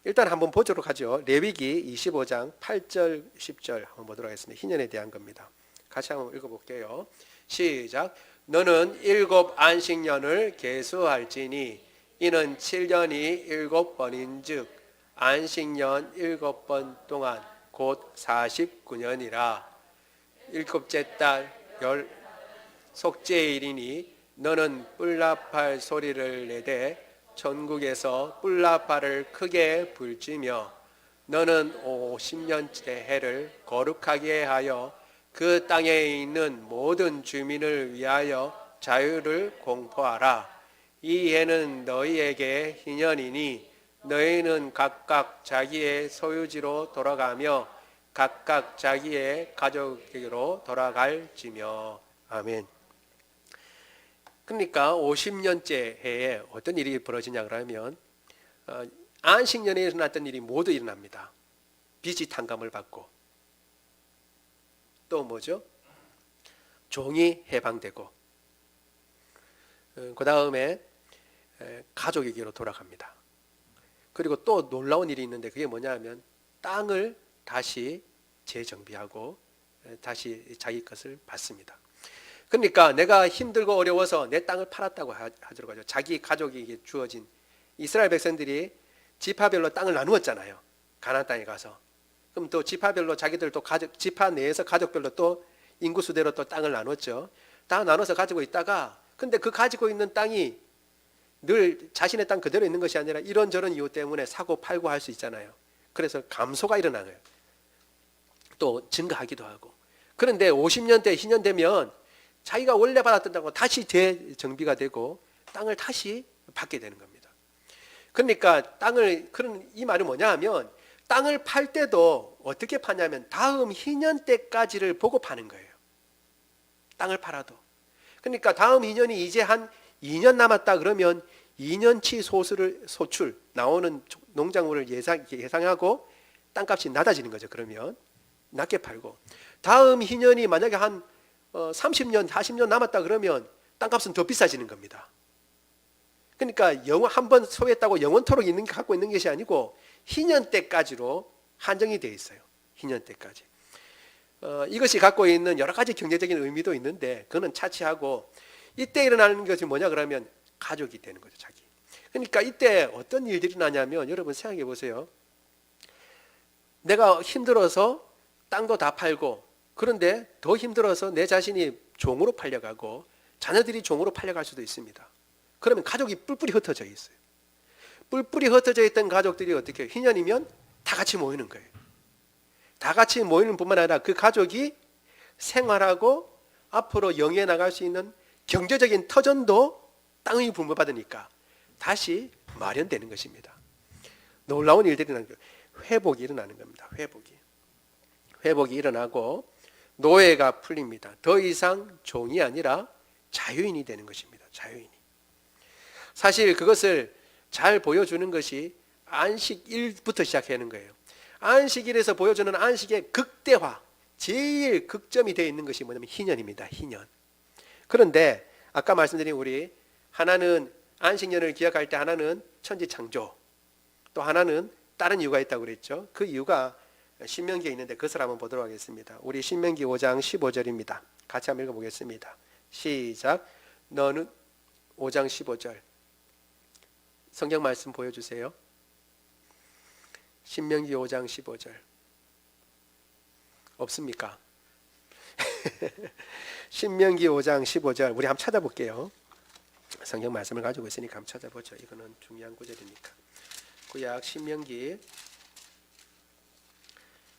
일단 한번 보도록 하죠. 레위기 25장 8절 10절 한번 보도록 하겠습니다. 희년에 대한 겁니다. 같이 한번 읽어볼게요. 시작. 너는 7 안식년을 계수할지니 이는 7년이 7번인즉 안식년 7번 동안 곧 49년이라. 7째 달 속죄일이니 너는 뿔나팔 소리를 내되 전국에서 뿔나팔을 크게 불지며 너는 50년째 해를 거룩하게 하여 그 땅에 있는 모든 주민을 위하여 자유를 공포하라. 이 해는 너희에게 희년이니 너희는 각각 자기의 소유지로 돌아가며 각각 자기의 가족에게로 돌아갈지며. 아멘. 그러니까 50년째 해에 어떤 일이 벌어지냐 그러면 안식년에 일어났던 일이 모두 일어납니다. 빚이 탕감을 받고 또 뭐죠? 종이 해방되고 그 다음에 가족에게로 돌아갑니다. 그리고 또 놀라운 일이 있는데 그게 뭐냐 하면 땅을 다시 재정비하고 다시 자기 것을 받습니다. 그러니까 내가 힘들고 어려워서 내 땅을 팔았다고 하더라고요. 자기 가족에게 주어진 이스라엘 백성들이 지파별로 땅을 나누었잖아요. 가나안 땅에 가서. 그럼 또 지파별로 자기들도 지파 내에서 가족별로 또 인구수대로 또 땅을 나눴죠. 땅을 나눠서 가지고 있다가 근데 그 가지고 있는 땅이 늘 자신의 땅 그대로 있는 것이 아니라 이런저런 이유 때문에 사고 팔고 할 수 있잖아요. 그래서 감소가 일어나요. 또 증가하기도 하고. 그런데 50년대 희년 되면 자기가 원래 받았던 땅과 다시 재정비가 되고 땅을 다시 받게 되는 겁니다. 그러니까 그런 이 말은 뭐냐 하면 땅을 팔 때도 어떻게 파냐면 다음 희년 때까지를 보고 파는 거예요. 땅을 팔아도. 그러니까 다음 희년이 이제 한 2년 남았다 그러면 2년치 소출 나오는 농작물을 예상하고 땅값이 낮아지는 거죠. 그러면 낮게 팔고 다음 희년이 만약에 한 30년, 40년 남았다 그러면 땅값은 더 비싸지는 겁니다. 그러니까 한번 소유했다고 영원토록 갖고 있는 것이 아니고 희년 때까지로 한정이 되어 있어요. 희년 때까지. 이것이 갖고 있는 여러 가지 경제적인 의미도 있는데 그거는 차치하고 이때 일어나는 것이 뭐냐 그러면 가족이 되는 거죠. 자기. 그러니까 이때 어떤 일들이 일어나냐면 여러분 생각해 보세요. 내가 힘들어서 땅도 다 팔고 그런데 더 힘들어서 내 자신이 종으로 팔려가고 자녀들이 종으로 팔려갈 수도 있습니다. 그러면 가족이 뿔뿔이 흩어져 있어요. 뿔뿔이 흩어져 있던 가족들이 어떻게 해요? 희년이면 다 같이 모이는 거예요. 다 같이 모이는 뿐만 아니라 그 가족이 생활하고 앞으로 영위해 나갈 수 있는 경제적인 터전도 땅이 부모받으니까 다시 마련되는 것입니다. 놀라운 일들이 일어나는 거예요. 회복이 일어나는 겁니다. 회복이 일어나고 노예가 풀립니다. 더 이상 종이 아니라 자유인이 되는 것입니다. 자유인이. 사실 그것을 잘 보여주는 것이 안식일부터 시작하는 거예요. 안식일에서 보여주는 안식의 극대화, 제일 극점이 되어 있는 것이 뭐냐면 희년입니다. 희년. 그런데 아까 말씀드린 우리 하나는 안식년을 기억할 때 하나는 천지창조, 또 하나는 다른 이유가 있다고 그랬죠. 그 이유가 신명기에 있는데 그것을 한번 보도록 하겠습니다. 우리 신명기 5장 15절입니다. 같이 한번 읽어보겠습니다. 시작. 너는 5장 15절 성경 말씀 보여주세요. 신명기 5장 15절 없습니까? 신명기 5장 15절 우리 한번 찾아볼게요. 성경 말씀을 가지고 있으니까 한번 찾아보죠. 이거는 중요한 구절이니까. 구약 신명기,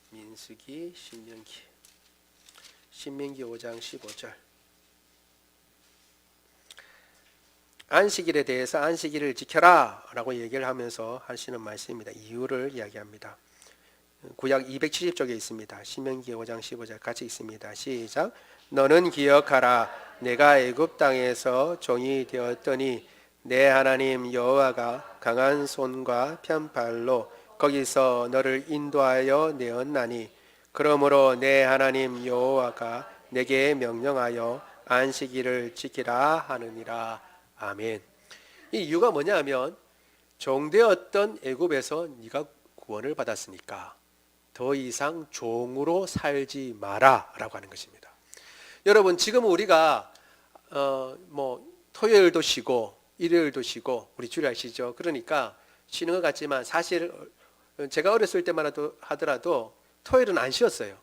민수기, 신명기 5장 15절. 안식일에 대해서 안식일을 지켜라 라고 얘기를 하면서 하시는 말씀입니다. 이유를 이야기합니다. 구약 270쪽에 있습니다. 신명기 5장 15절 같이 있습니다. 시작. 너는 기억하라. 내가 애굽 땅에서 종이 되었더니 내 하나님 여호와가 강한 손과 편팔로 거기서 너를 인도하여 내었나니 그러므로 내 하나님 여호와가 내게 명령하여 안식일을 지키라 하느니라. 아멘. 이 이유가 뭐냐면 종되었던 애굽에서 네가 구원을 받았으니까 더 이상 종으로 살지 마라 라고 하는 것입니다. 여러분 지금 우리가 토요일도 쉬고 일요일도 쉬고 우리 주일 아시죠? 그러니까 쉬는 것 같지만 사실 제가 어렸을 때만 하더라도 토요일은 안 쉬었어요.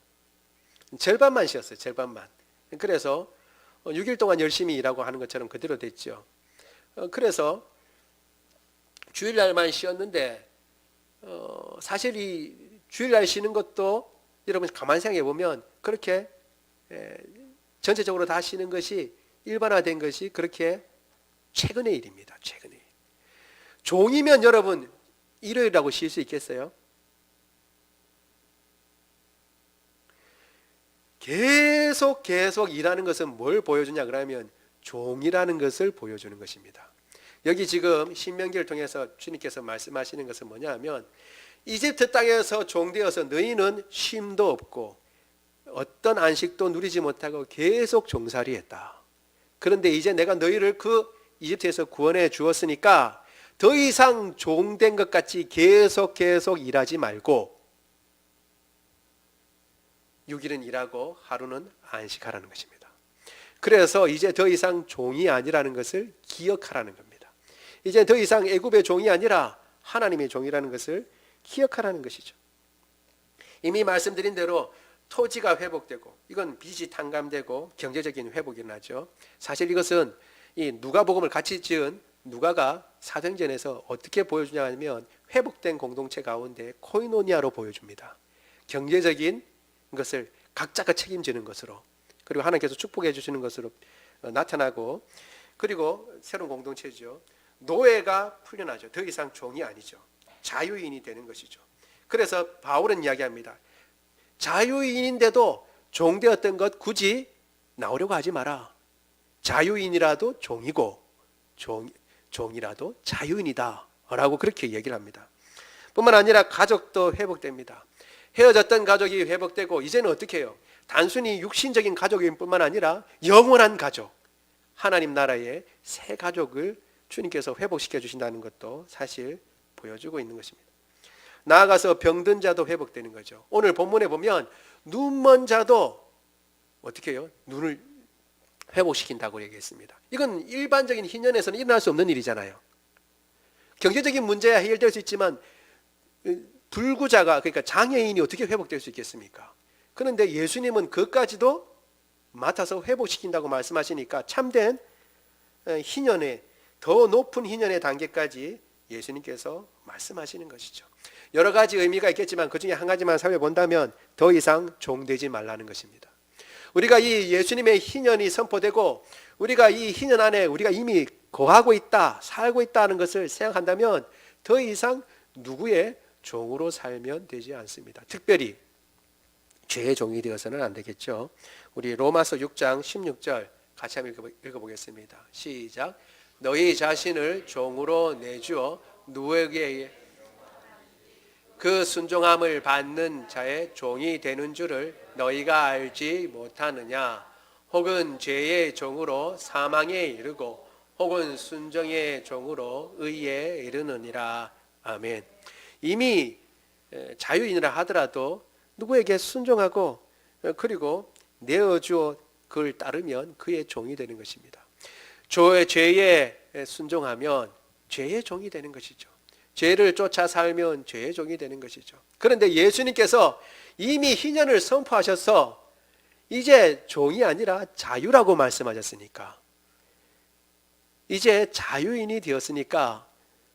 절반만 쉬었어요. 절반만. 그래서 6일 동안 열심히 일하고 하는 것처럼 그대로 됐죠. 그래서 주일날만 쉬었는데 사실 이 주일날 쉬는 것도 여러분 가만히 생각해 보면 그렇게 전체적으로 다 쉬는 것이 일반화된 것이 그렇게 최근의 일입니다. 최근의 일. 종이면 여러분 일요일이라고 쉴 수 있겠어요? 계속 일하는 것은 뭘 보여주냐 그러면 종이라는 것을 보여주는 것입니다. 여기 지금 신명기를 통해서 주님께서 말씀하시는 것은 뭐냐 하면 이집트 땅에서 종되어서 너희는 쉼도 없고 어떤 안식도 누리지 못하고 계속 종살이했다. 그런데 이제 내가 너희를 그 이집트에서 구원해 주었으니까 더 이상 종된 것 같이 계속 일하지 말고 6일은 일하고 하루는 안식하라는 것입니다. 그래서 이제 더 이상 종이 아니라는 것을 기억하라는 겁니다. 이제 더 이상 애굽의 종이 아니라 하나님의 종이라는 것을 기억하라는 것이죠. 이미 말씀드린 대로 토지가 회복되고 이건 빚이 탕감되고 경제적인 회복이 일어나죠. 사실 이것은 이 누가복음을 같이 지은 누가가 사도행전에서 어떻게 보여주냐 하면 회복된 공동체 가운데 코이노니아로 보여줍니다. 경제적인 것을 각자가 책임지는 것으로 그리고 하나님께서 축복해 주시는 것으로 나타나고 그리고 새로운 공동체죠. 노예가 풀려나죠. 더 이상 종이 아니죠. 자유인이 되는 것이죠. 그래서 바울은 이야기합니다. 자유인인데도 종되었던 것 굳이 나오려고 하지 마라. 자유인이라도 종이고 종이라도 자유인이다 라고 그렇게 얘기를 합니다. 뿐만 아니라 가족도 회복됩니다. 헤어졌던 가족이 회복되고 이제는 어떻게 해요? 단순히 육신적인 가족일 뿐만 아니라 영원한 가족, 하나님 나라의 새 가족을 주님께서 회복시켜 주신다는 것도 사실 보여주고 있는 것입니다. 나아가서 병든 자도 회복되는 거죠. 오늘 본문에 보면 눈먼 자도 어떻게 해요? 눈을 회복시킨다고 얘기했습니다. 이건 일반적인 희년에서는 일어날 수 없는 일이잖아요. 경제적인 문제야 해결될 수 있지만 불구자가 그러니까 장애인이 어떻게 회복될 수 있겠습니까? 그런데 예수님은 그것까지도 맡아서 회복시킨다고 말씀하시니까 참된 희년의 더 높은 희년의 단계까지 예수님께서 말씀하시는 것이죠. 여러 가지 의미가 있겠지만 그 중에 한 가지만 살펴본다면 더 이상 종되지 말라는 것입니다. 우리가 이 예수님의 희년이 선포되고 우리가 이 희년 안에 우리가 이미 거하고 있다, 살고 있다는 것을 생각한다면 더 이상 누구의 종으로 살면 되지 않습니다. 특별히 죄의 종이 되어서는 안 되겠죠. 우리 로마서 6장 16절 같이 한번 읽어보겠습니다. 시작. 너희 자신을 종으로 내주어 누구에게 그 순종함을 받는 자의 종이 되는 줄을 너희가 알지 못하느냐? 혹은 죄의 종으로 사망에 이르고 혹은 순종의 종으로 의에 이르느니라. 아멘. 이미 자유인이라 하더라도 누구에게 순종하고 그리고 내어주어 그를 따르면 그의 종이 되는 것입니다. 죄에 순종하면 죄의 종이 되는 것이죠. 죄를 쫓아 살면 죄의 종이 되는 것이죠. 그런데 예수님께서 이미 희년을 선포하셔서 이제 종이 아니라 자유라고 말씀하셨으니까, 이제 자유인이 되었으니까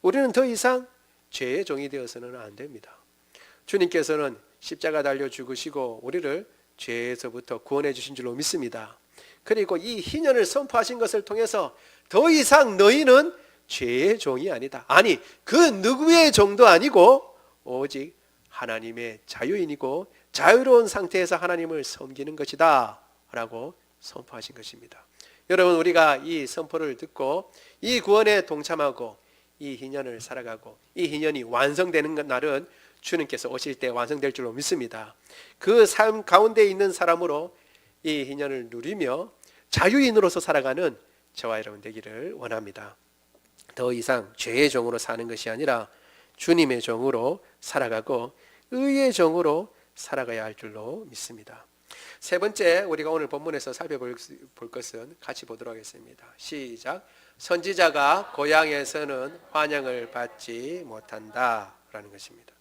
우리는 더 이상 죄의 종이 되어서는 안 됩니다. 주님께서는 십자가 달려 죽으시고 우리를 죄에서부터 구원해 주신 줄로 믿습니다. 그리고 이 희년을 선포하신 것을 통해서 더 이상 너희는 죄의 종이 아니다. 아니, 그 누구의 종도 아니고 오직 하나님의 자유인이고 자유로운 상태에서 하나님을 섬기는 것이다 라고 선포하신 것입니다. 여러분, 우리가 이 선포를 듣고 이 구원에 동참하고 이 희년을 살아가고 이 희년이 완성되는 날은 주님께서 오실 때 완성될 줄로 믿습니다. 그 삶 가운데 있는 사람으로 이 희년을 누리며 자유인으로서 살아가는 저와 여러분 되기를 원합니다. 더 이상 죄의 종으로 사는 것이 아니라 주님의 종으로 살아가고 의의 종으로 살아가야 할 줄로 믿습니다. 세 번째, 우리가 오늘 본문에서 살펴볼 것은 같이 보도록 하겠습니다. 시작. 선지자가 고향에서는 환영을 받지 못한다 라는 것입니다.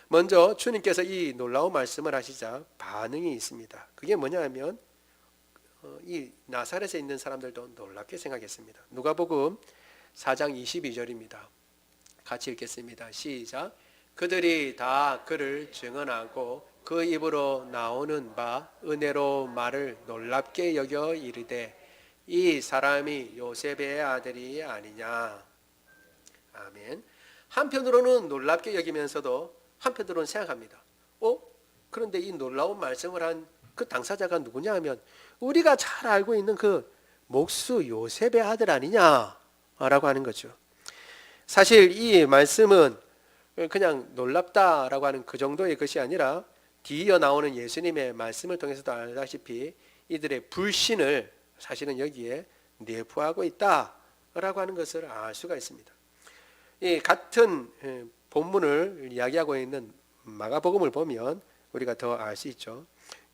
먼저 주님께서 이 놀라운 말씀을 하시자 반응이 있습니다. 그게 뭐냐 하면 이 나사렛에 있는 사람들도 놀랍게 생각했습니다. 누가복음 4장 22절입니다. 같이 읽겠습니다. 시작. 그들이 다 그를 증언하고 그 입으로 나오는 바 은혜로 말을 놀랍게 여겨 이르되 이 사람이 요셉의 아들이 아니냐. 아멘. 한편으로는 놀랍게 여기면서도 한편으로는 생각합니다. 그런데 이 놀라운 말씀을 한 그 당사자가 누구냐 하면 우리가 잘 알고 있는 그 목수 요셉의 아들 아니냐라고 하는 거죠. 사실 이 말씀은 그냥 놀랍다라고 하는 그 정도의 것이 아니라 뒤이어 나오는 예수님의 말씀을 통해서도 알다시피 이들의 불신을 사실은 여기에 내포하고 있다라고 하는 것을 알 수가 있습니다. 이 같은 본문을 이야기하고 있는 마가복음을 보면 우리가 더 알 수 있죠.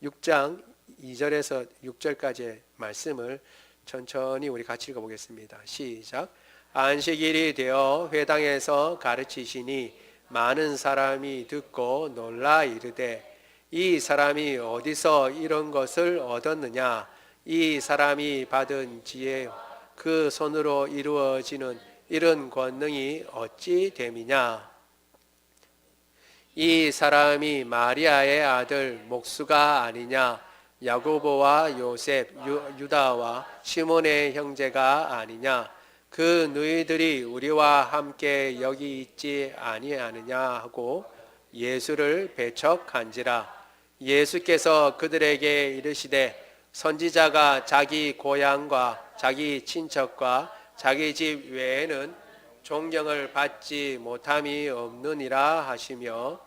6장 2절에서 6절까지의 말씀을 천천히 우리 같이 읽어보겠습니다. 시작. 안식일이 되어 회당에서 가르치시니 많은 사람이 듣고 놀라 이르되 이 사람이 어디서 이런 것을 얻었느냐. 이 사람이 받은 지혜 그 손으로 이루어지는 이런 권능이 어찌 됨이냐. 이 사람이 마리아의 아들 목수가 아니냐. 야고보와 요셉, 유다와 시몬의 형제가 아니냐. 그 너희들이 우리와 함께 여기 있지 아니하느냐 하고 예수를 배척한지라. 예수께서 그들에게 이르시되 선지자가 자기 고향과 자기 친척과 자기 집 외에는 존경을 받지 못함이 없느니라 하시며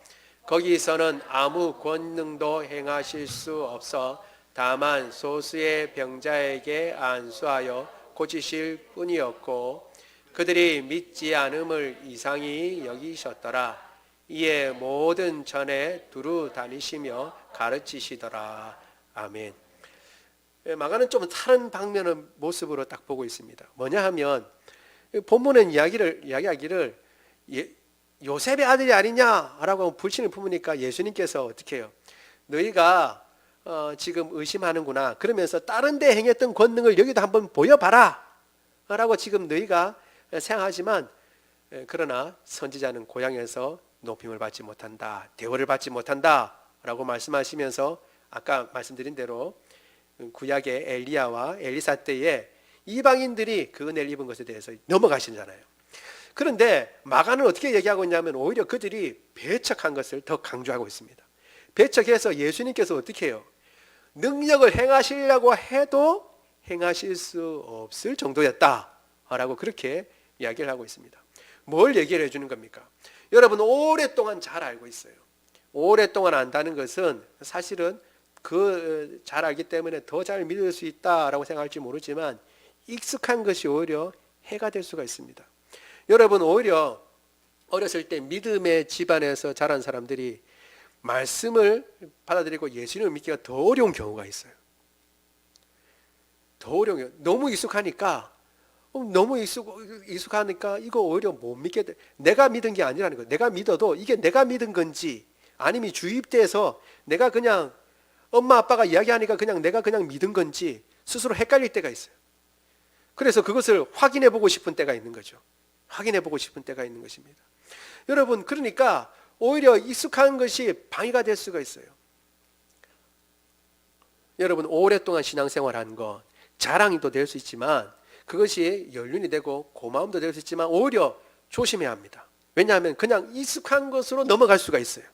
거기서는 아무 권능도 행하실 수 없어 다만 소수의 병자에게 안수하여 고치실 뿐이었고 그들이 믿지 않음을 이상히 여기셨더라. 이에 모든 전에 두루 다니시며 가르치시더라. 아멘. 마가는 좀 다른 방면의 모습으로 딱 보고 있습니다. 뭐냐 하면 본문은 이야기하기를 요셉의 아들이 아니냐라고 불신을 품으니까 예수님께서 어떻게 해요? 너희가 지금 의심하는구나. 그러면서 다른 데 행했던 권능을 여기도 한번 보여봐라 라고 지금 너희가 생각하지만 그러나 선지자는 고향에서 높임을 받지 못한다, 대우를 받지 못한다 라고 말씀하시면서 아까 말씀드린 대로 구약의 엘리야와 엘리사 때에 이방인들이 그 은혜를 입은 것에 대해서 넘어가시잖아요. 그런데 마가는 어떻게 얘기하고 있냐면 오히려 그들이 배척한 것을 더 강조하고 있습니다. 배척해서 예수님께서 어떻게 해요? 능력을 행하시려고 해도 행하실 수 없을 정도였다라고 그렇게 이야기를 하고 있습니다. 뭘 얘기를 해주는 겁니까? 여러분 오랫동안 잘 알고 있어요. 오랫동안 안다는 것은 사실은 그 잘 알기 때문에 더 잘 믿을 수 있다라고 생각할지 모르지만 익숙한 것이 오히려 해가 될 수가 있습니다. 여러분 오히려 어렸을 때 믿음의 집안에서 자란 사람들이 말씀을 받아들이고 예수님을 믿기가 더 어려운 경우가 있어요. 더 어려운 경우. 너무 익숙하니까 이거 오히려 못 믿게 돼. 내가 믿은 게 아니라는 거예요. 내가 믿어도 이게 내가 믿은 건지 아니면 주입돼서 내가 그냥 엄마 아빠가 이야기하니까 내가 그냥 믿은 건지 스스로 헷갈릴 때가 있어요. 그래서 그것을 확인해 보고 싶은 때가 있는 거죠. 확인해 보고 싶은 때가 있는 것입니다. 여러분 그러니까 오히려 익숙한 것이 방해가 될 수가 있어요. 여러분 오랫동안 신앙생활한 것 자랑이 또 될 수 있지만 그것이 연륜이 되고 고마움도 될 수 있지만 오히려 조심해야 합니다. 왜냐하면 그냥 익숙한 것으로 넘어갈 수가 있어요.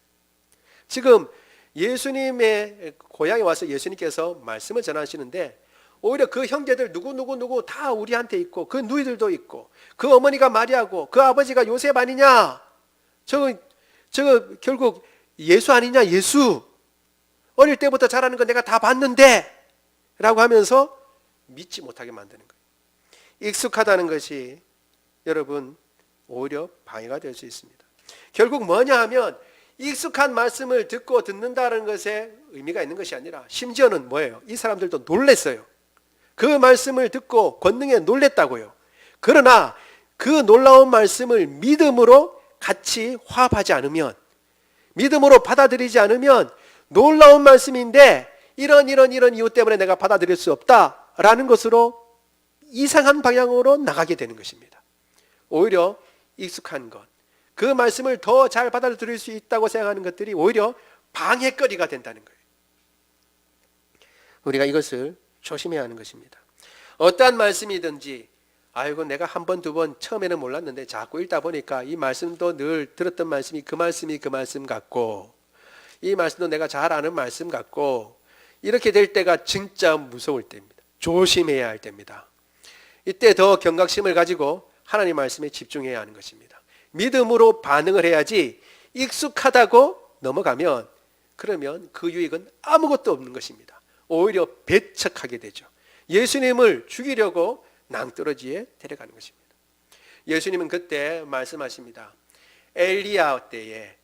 지금 예수님의 고향에 와서 예수님께서 말씀을 전하시는데 오히려 그 형제들 누구 다 우리한테 있고 그 누이들도 있고 그 어머니가 마리아고 그 아버지가 요셉 아니냐, 저거 결국 예수 아니냐, 예수 어릴 때부터 자라는 거 내가 다 봤는데 라고 하면서 믿지 못하게 만드는 거예요. 익숙하다는 것이 여러분 오히려 방해가 될 수 있습니다. 결국 뭐냐 하면 익숙한 말씀을 듣고 듣는다는 것에 의미가 있는 것이 아니라 심지어는 뭐예요? 이 사람들도 놀랬어요. 그 말씀을 듣고 권능에 놀랬다고요. 그러나 그 놀라운 말씀을 믿음으로 같이 화합하지 않으면, 믿음으로 받아들이지 않으면 놀라운 말씀인데 이런 이유 때문에 내가 받아들일 수 없다라는 것으로 이상한 방향으로 나가게 되는 것입니다. 오히려 익숙한 것, 그 말씀을 더 잘 받아들일 수 있다고 생각하는 것들이 오히려 방해거리가 된다는 거예요. 우리가 이것을 조심해야 하는 것입니다. 어떠한 말씀이든지 아이고 내가 한 번, 두 번 처음에는 몰랐는데 자꾸 읽다 보니까 이 말씀도 늘 들었던 말씀이 그 말씀 같고 이 말씀도 내가 잘 아는 말씀 같고 이렇게 될 때가 진짜 무서울 때입니다. 조심해야 할 때입니다. 이때 더 경각심을 가지고 하나님 말씀에 집중해야 하는 것입니다. 믿음으로 반응을 해야지 익숙하다고 넘어가면 그러면 그 유익은 아무것도 없는 것입니다. 오히려 배척하게 되죠. 예수님을 죽이려고 낭떠러지에 데려가는 것입니다. 예수님은 그때 말씀하십니다. 엘리야 때에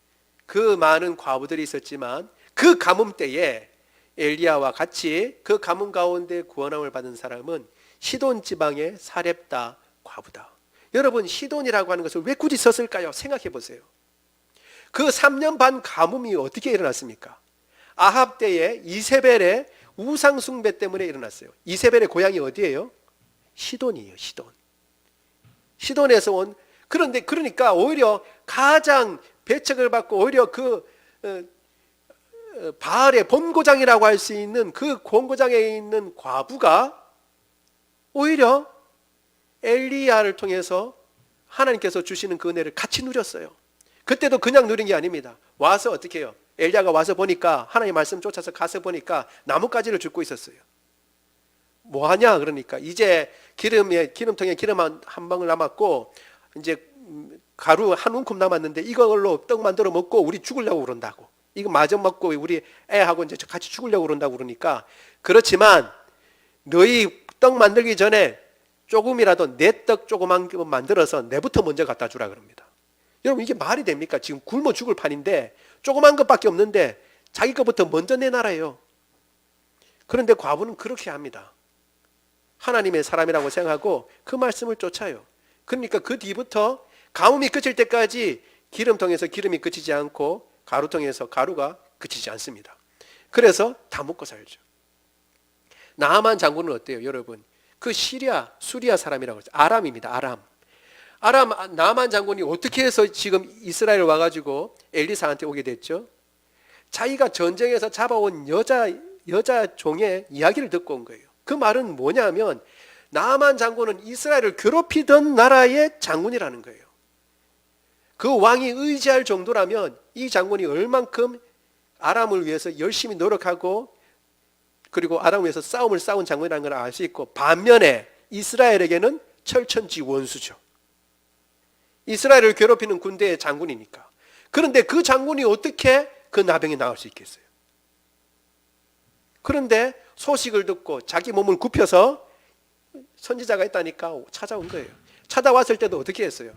그 많은 과부들이 있었지만 그 가뭄 때에 엘리야와 같이 그 가뭄 가운데 구원함을 받은 사람은 시돈 지방의 사렙다 과부다. 여러분 시돈이라고 하는 것을 왜 굳이 썼을까요? 생각해 보세요. 그 3년 반 가뭄이 어떻게 일어났습니까? 아합 때에 이세벨의 우상 숭배 때문에 일어났어요. 이세벨의 고향이 어디예요? 시돈이에요. 시돈에서 온. 그런데 그러니까 오히려 가장 배척을 받고 오히려 그 바알의 본고장이라고 할 수 있는 그 본고장에 있는 과부가 오히려 엘리야를 통해서 하나님께서 주시는 그 은혜를 같이 누렸어요. 그때도 그냥 누린 게 아닙니다. 와서 어떻게 해요? 엘리야가 와서 보니까 하나님 말씀 쫓아서 가서 보니까 나뭇가지를 줍고 있었어요. 뭐 하냐 그러니까 이제 기름통에 기름 한 방울 남았고 이제 가루 한 움큼 남았는데 이걸로 떡 만들어 먹고 우리 죽으려고 그런다고. 이거 마저 먹고 우리 애하고 이제 같이 죽으려고 그런다고 그러니까 그렇지만 너희 떡 만들기 전에 조금이라도 내 떡 조그만 거 만들어서 내부터 먼저 갖다 주라 그럽니다. 여러분 이게 말이 됩니까? 지금 굶어 죽을 판인데 조그만 것밖에 없는데 자기 것부터 먼저 내놔라요. 그런데 과부는 그렇게 합니다. 하나님의 사람이라고 생각하고 그 말씀을 쫓아요. 그러니까 그 뒤부터 가뭄이 그칠 때까지 기름통에서 기름이 그치지 않고 가루통에서 가루가 그치지 않습니다. 그래서 다 먹고 살죠. 나하만 장군은 어때요? 여러분 그 수리아 사람이라고 그러죠. 아람입니다. 아람 나만 장군이 어떻게 해서 지금 이스라엘 와가지고 엘리사한테 오게 됐죠? 자기가 전쟁에서 잡아온 여자 종의 이야기를 듣고 온 거예요. 그 말은 뭐냐면 나만 장군은 이스라엘을 괴롭히던 나라의 장군이라는 거예요. 그 왕이 의지할 정도라면 이 장군이 얼만큼 아람을 위해서 열심히 노력하고 그리고 아람을 위해서 싸움을 싸운 장군이라는 걸 알 수 있고, 반면에 이스라엘에게는 철천지 원수죠. 이스라엘을 괴롭히는 군대의 장군이니까. 그런데 그 장군이 어떻게 그 나병이 나을 수 있겠어요? 그런데 소식을 듣고 자기 몸을 굽혀서 선지자가 있다니까 찾아온 거예요. 찾아왔을 때도 어떻게 했어요?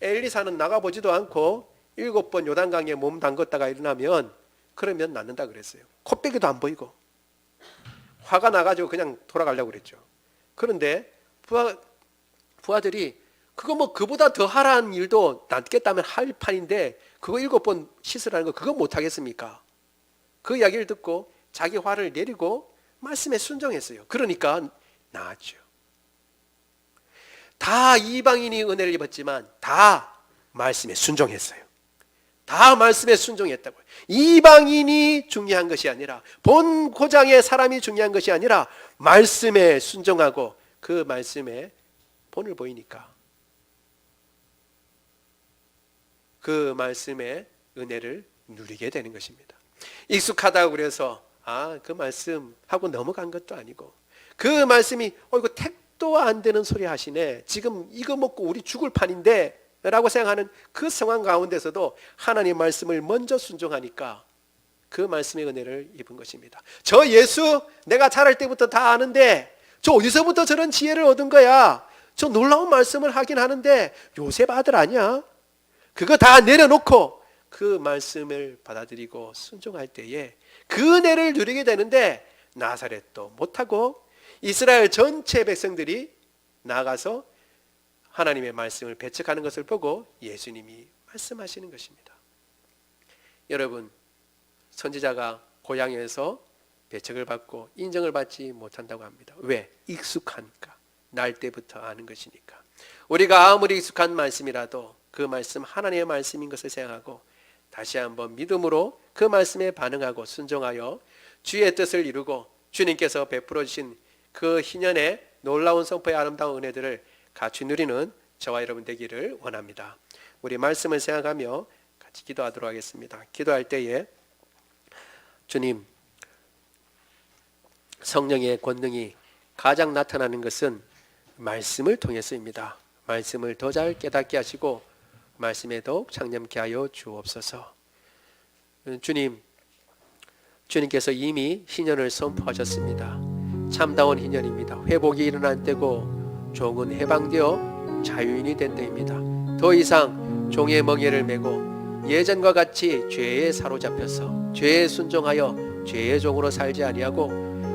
엘리사는 나가보지도 않고 7번 요단강에 몸 담궜다가 일어나면 그러면 낫는다 그랬어요. 코빼기도 안 보이고 화가 나가지고 그냥 돌아가려고 그랬죠. 그런데 부하들이 그거 뭐 그보다 더 하라는 일도 낫겠다면 할 판인데 그거 7번 씻으라는 거 그거 못하겠습니까? 그 이야기를 듣고 자기 화를 내리고 말씀에 순종했어요. 그러니까 나았죠. 다 이방인이 은혜를 입었지만 다 말씀에 순종했어요. 다 말씀에 순종했다고요. 이방인이 중요한 것이 아니라, 본 고장의 사람이 중요한 것이 아니라 말씀에 순종하고 그 말씀에 본을 보이니까 그 말씀의 은혜를 누리게 되는 것입니다. 익숙하다고 그래서 그 말씀하고 넘어간 것도 아니고, 그 말씀이 이거 택도 안 되는 소리 하시네, 지금 이거 먹고 우리 죽을 판인데 라고 생각하는 그 상황 가운데서도 하나님 말씀을 먼저 순종하니까 그 말씀의 은혜를 입은 것입니다. 저 예수 내가 자랄 때부터 다 아는데 저 어디서부터 저런 지혜를 얻은 거야? 저 놀라운 말씀을 하긴 하는데 요셉 아들 아니야? 그거 다 내려놓고 그 말씀을 받아들이고 순종할 때에 그 은혜를 누리게 되는데, 나사렛도 못하고 이스라엘 전체 백성들이 나가서 하나님의 말씀을 배척하는 것을 보고 예수님이 말씀하시는 것입니다. 여러분, 선지자가 고향에서 배척을 받고 인정을 받지 못한다고 합니다. 왜? 익숙하니까. 날 때부터 아는 것이니까. 우리가 아무리 익숙한 말씀이라도 그 말씀 하나님의 말씀인 것을 생각하고 다시 한번 믿음으로 그 말씀에 반응하고 순종하여 주의 뜻을 이루고 주님께서 베풀어 주신 그 희년의 놀라운 선포의 아름다운 은혜들을 같이 누리는 저와 여러분 되기를 원합니다. 우리 말씀을 생각하며 같이 기도하도록 하겠습니다. 기도할 때에 주님, 성령의 권능이 가장 나타나는 것은 말씀을 통해서입니다. 말씀을 더 잘 깨닫게 하시고 말씀에 더욱 창념케 하여 주옵소서. 주님께서 이미 희년을 선포하셨습니다. 참다운 희년입니다. 회복이 일어난 때고 종은 해방되어 자유인이 된 때입니다. 더 이상 종의 멍에를 메고 예전과 같이 죄에 사로잡혀서 죄에 순종하여 죄의 종으로 살지 아니하고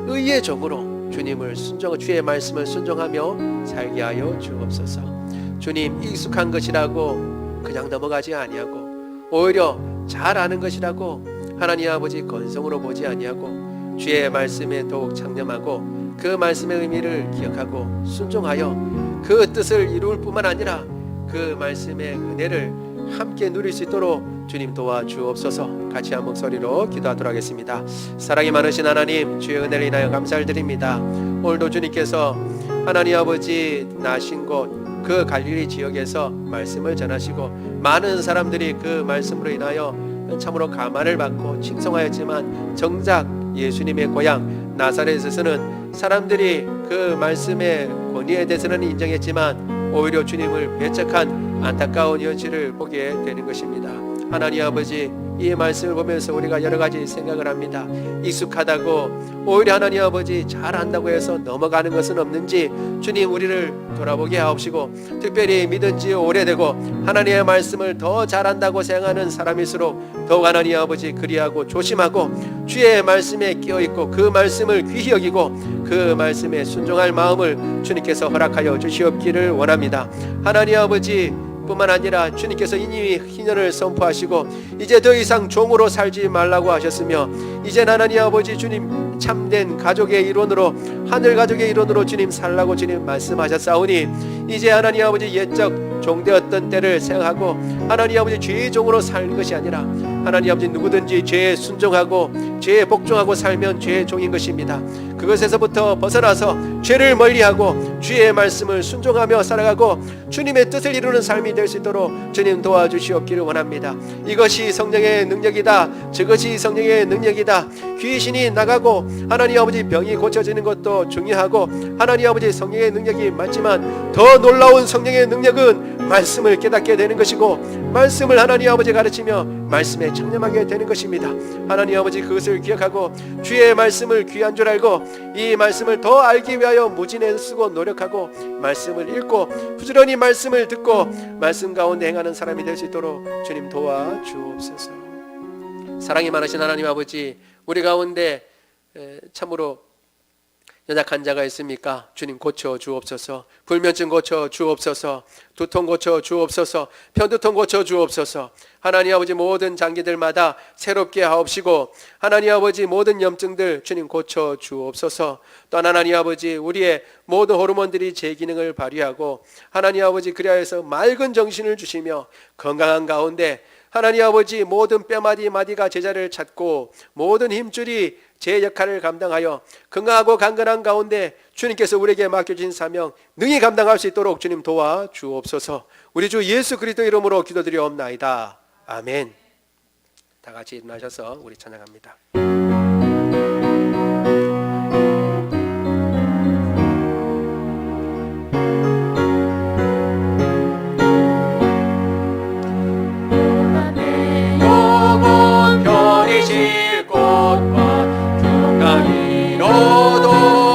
의의 종으로 주의 말씀을 순종하며 살게 하여 주옵소서. 주님, 익숙한 것이라고 그냥 넘어가지 아니하고 오히려 잘 아는 것이라고 하나님 아버지 건성으로 보지 아니하고 주의 말씀에 더욱 창념하고 그 말씀의 의미를 기억하고 순종하여 그 뜻을 이룰 뿐만 아니라 그 말씀의 은혜를 함께 누릴 수 있도록 주님 도와주옵소서. 같이 한 목소리로 기도하도록 하겠습니다. 사랑이 많으신 하나님, 주의 은혜를 인하여 감사를 드립니다. 오늘도 주님께서 하나님 아버지 나신 곳 그 갈릴리 지역에서 말씀을 전하시고 많은 사람들이 그 말씀으로 인하여 참으로 감화를 받고 칭송하였지만, 정작 예수님의 고향 나사렛에서는 사람들이 그 말씀의 권위에 대해서는 인정했지만 오히려 주님을 배척한 안타까운 현실을 보게 되는 것입니다. 하나님 아버지, 이 말씀을 보면서 우리가 여러 가지 생각을 합니다. 익숙하다고 오히려 하나님 아버지 잘한다고 해서 넘어가는 것은 없는지 주님 우리를 돌아보게 하옵시고, 특별히 믿은 지 오래되고 하나님의 말씀을 더 잘한다고 생각하는 사람일수록 더욱 하나님 아버지 그리하고 조심하고 주의 말씀에 끼어있고 그 말씀을 귀히 여기고 그 말씀에 순종할 마음을 주님께서 허락하여 주시옵기를 원합니다. 하나님 아버지, 뿐만 아니라 주님께서 이미 희년을 선포하시고 이제 더 이상 종으로 살지 말라고 하셨으며 이제 하나님 아버지 주님 참된 가족의 일원으로 하늘 가족의 일원으로 주님 살라고 주님 말씀하셨사오니 이제 하나님 아버지 옛적 종되었던 때를 생각하고 하나님 아버지 죄의 종으로 사는 것이 아니라 하나님 아버지 누구든지 죄에 순종하고 죄에 복종하고 살면 죄의 종인 것입니다. 그것에서부터 벗어나서 죄를 멀리하고 주의 말씀을 순종하며 살아가고 주님의 뜻을 이루는 삶이 될 수 있도록 주님 도와주시옵기를 원합니다. 이것이 성령의 능력이다. 저것이 성령의 능력이다. 귀신이 나가고 하나님 아버지 병이 고쳐지는 것도 중요하고 하나님 아버지 성령의 능력이 맞지만 더 놀라운 성령의 능력은 말씀을 깨닫게 되는 것이고 말씀을 하나님 아버지 가르치며 말씀에 청렴하게 되는 것입니다. 하나님 아버지 그것을 기억하고 주의 말씀을 귀한 줄 알고 이 말씀을 더 알기 위하여 무진에 쓰고 노력하고 말씀을 읽고 부지런히 말씀을 듣고 말씀 가운데 행하는 사람이 될 수 있도록 주님 도와주옵소서. 사랑이 많으신 하나님 아버지, 우리 가운데 참으로 연약한 자가 있습니까? 주님 고쳐 주옵소서. 불면증 고쳐 주옵소서. 두통 고쳐 주옵소서. 편두통 고쳐 주옵소서. 하나님 아버지 모든 장기들마다 새롭게 하옵시고 하나님 아버지 모든 염증들 주님 고쳐 주옵소서. 또 하나님 아버지 우리의 모든 호르몬들이 제 기능을 발휘하고 하나님 아버지 그리하여서 맑은 정신을 주시며 건강한 가운데 하나님 아버지 모든 뼈마디 마디가 제자를 찾고 모든 힘줄이 제 역할을 감당하여 건강하고 강건한 가운데 주님께서 우리에게 맡겨진 사명 능히 감당할 수 있도록 주님 도와주옵소서. 우리 주 예수 그리스도 이름으로 기도드리옵나이다. 아멘. 다 같이 일어나셔서 우리 찬양합니다. 영원 별이실 꽃과 강이로도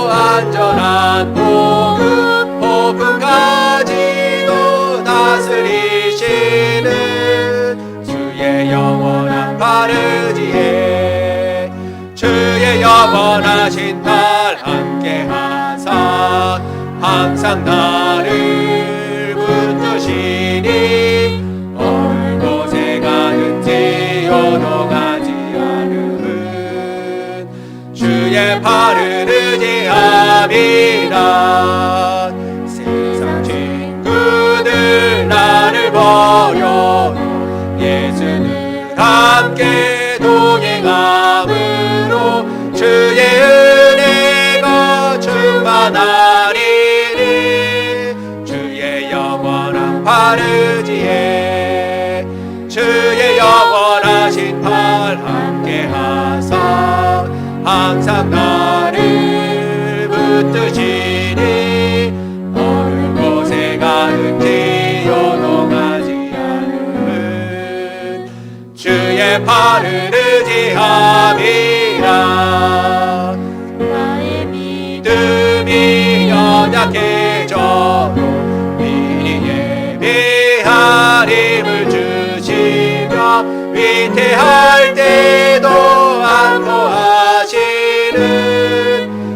안전한 복음 폭풍 가지도 다스리시는 주의 영원한 바르지에 주의 영원하신 날 함께하사 항상 나를 붙드시니 어느 곳에 가든지 요동하지 않은 주의 발을 의지함이라. 세상 친구들 나를 버려도 예수는 함께 동행함으로 주의 은혜가 충만하리니 주의 영원한 바르지에 주의 영원하신 팔 함께하사 항상 나를 붙드시니 어느 곳에 가든지 요동하지 않은 주의 팔을 의지함이라. 나의 믿음이 연약해져도 미리 예비한 힘을 주시며 위태할 때도 안보하시는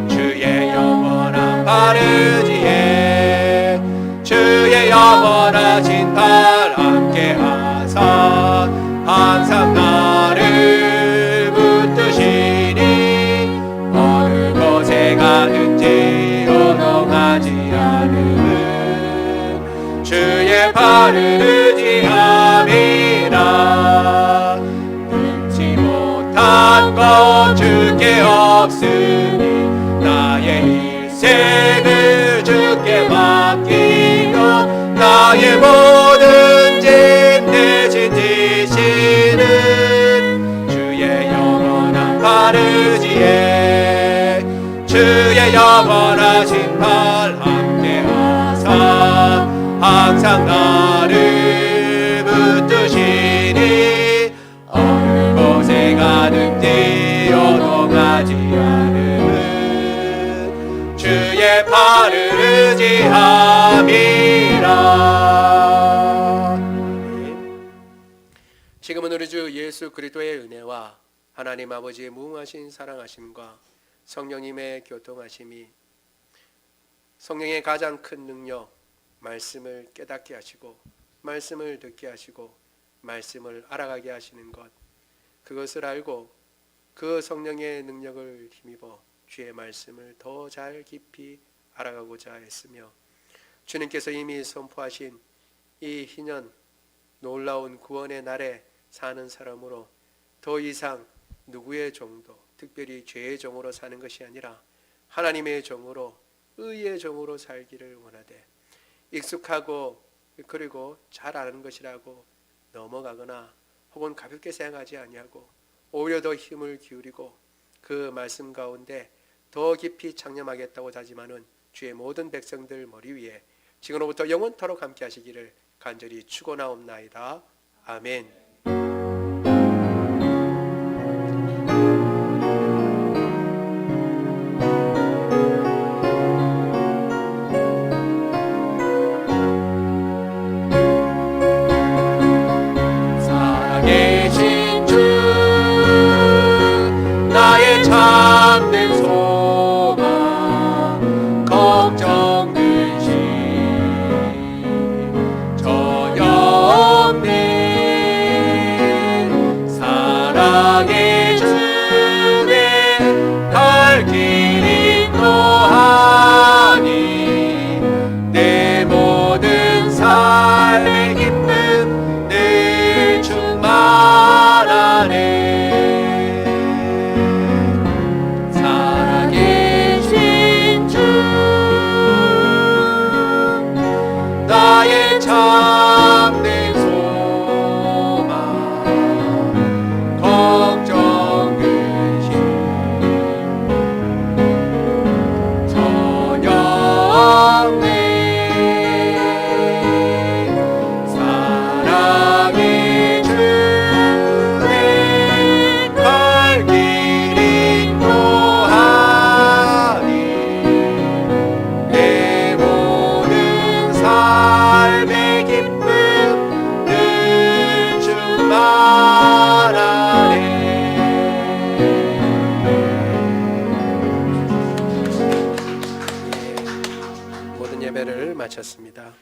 주의 영원한 바르지에 주의 영원하신 발 함께하사 항상 나를 붙드시니 어느 곳에 가든지 요동하지 않은 주의 발을 의지함이라. 끊지 못한 것 주께 없으니 나의 일생을 주께 맡기며 나의 모든 짐 대신 지시는 주의 영원한 바르지에 주의 영원하신 발 함께하사 항상 나를 붙드시니 어느 곳에 가든지 요동하지 않은 주의 발을 의지함이라. 지금은 우리 주 예수 그리스도의 은혜와 하나님 아버지의 무궁하신 사랑하심과 성령님의 교통하심이 성령의 가장 큰 능력 말씀을 깨닫게 하시고 말씀을 듣게 하시고 말씀을 알아가게 하시는 것, 그것을 알고 그 성령의 능력을 힘입어 주의 말씀을 더 잘 깊이 알아가고자 했으며, 주님께서 이미 선포하신 이 희년 놀라운 구원의 날에 사는 사람으로 더 이상 누구의 종도, 특별히 죄의 종으로 사는 것이 아니라 하나님의 종으로, 의의 종으로 살기를 원하되, 익숙하고 그리고 잘 아는 것이라고 넘어가거나 혹은 가볍게 생각하지 아니하고 오히려 더 힘을 기울이고 그 말씀 가운데 더 깊이 창념하겠다고 다짐하는 주의 모든 백성들 머리 위에 지금로부터 영원토록 함께 하시기를 간절히 축원하옵나이다. 아멘. 살아계신 주 나의 참된 소망 걱정 근심 전혀 없네. 사랑의 주의 갈 길 인도하니 내 모든 삶의 기쁨 늘 충만하네. 살아계신 주 나의 참된 소망 걱정 근심 전혀 없네. 사랑의 주의 갈 길 인도하니 내 모든 삶의 기쁨 늘 충만하네. 모든 예배를 마쳤습니다.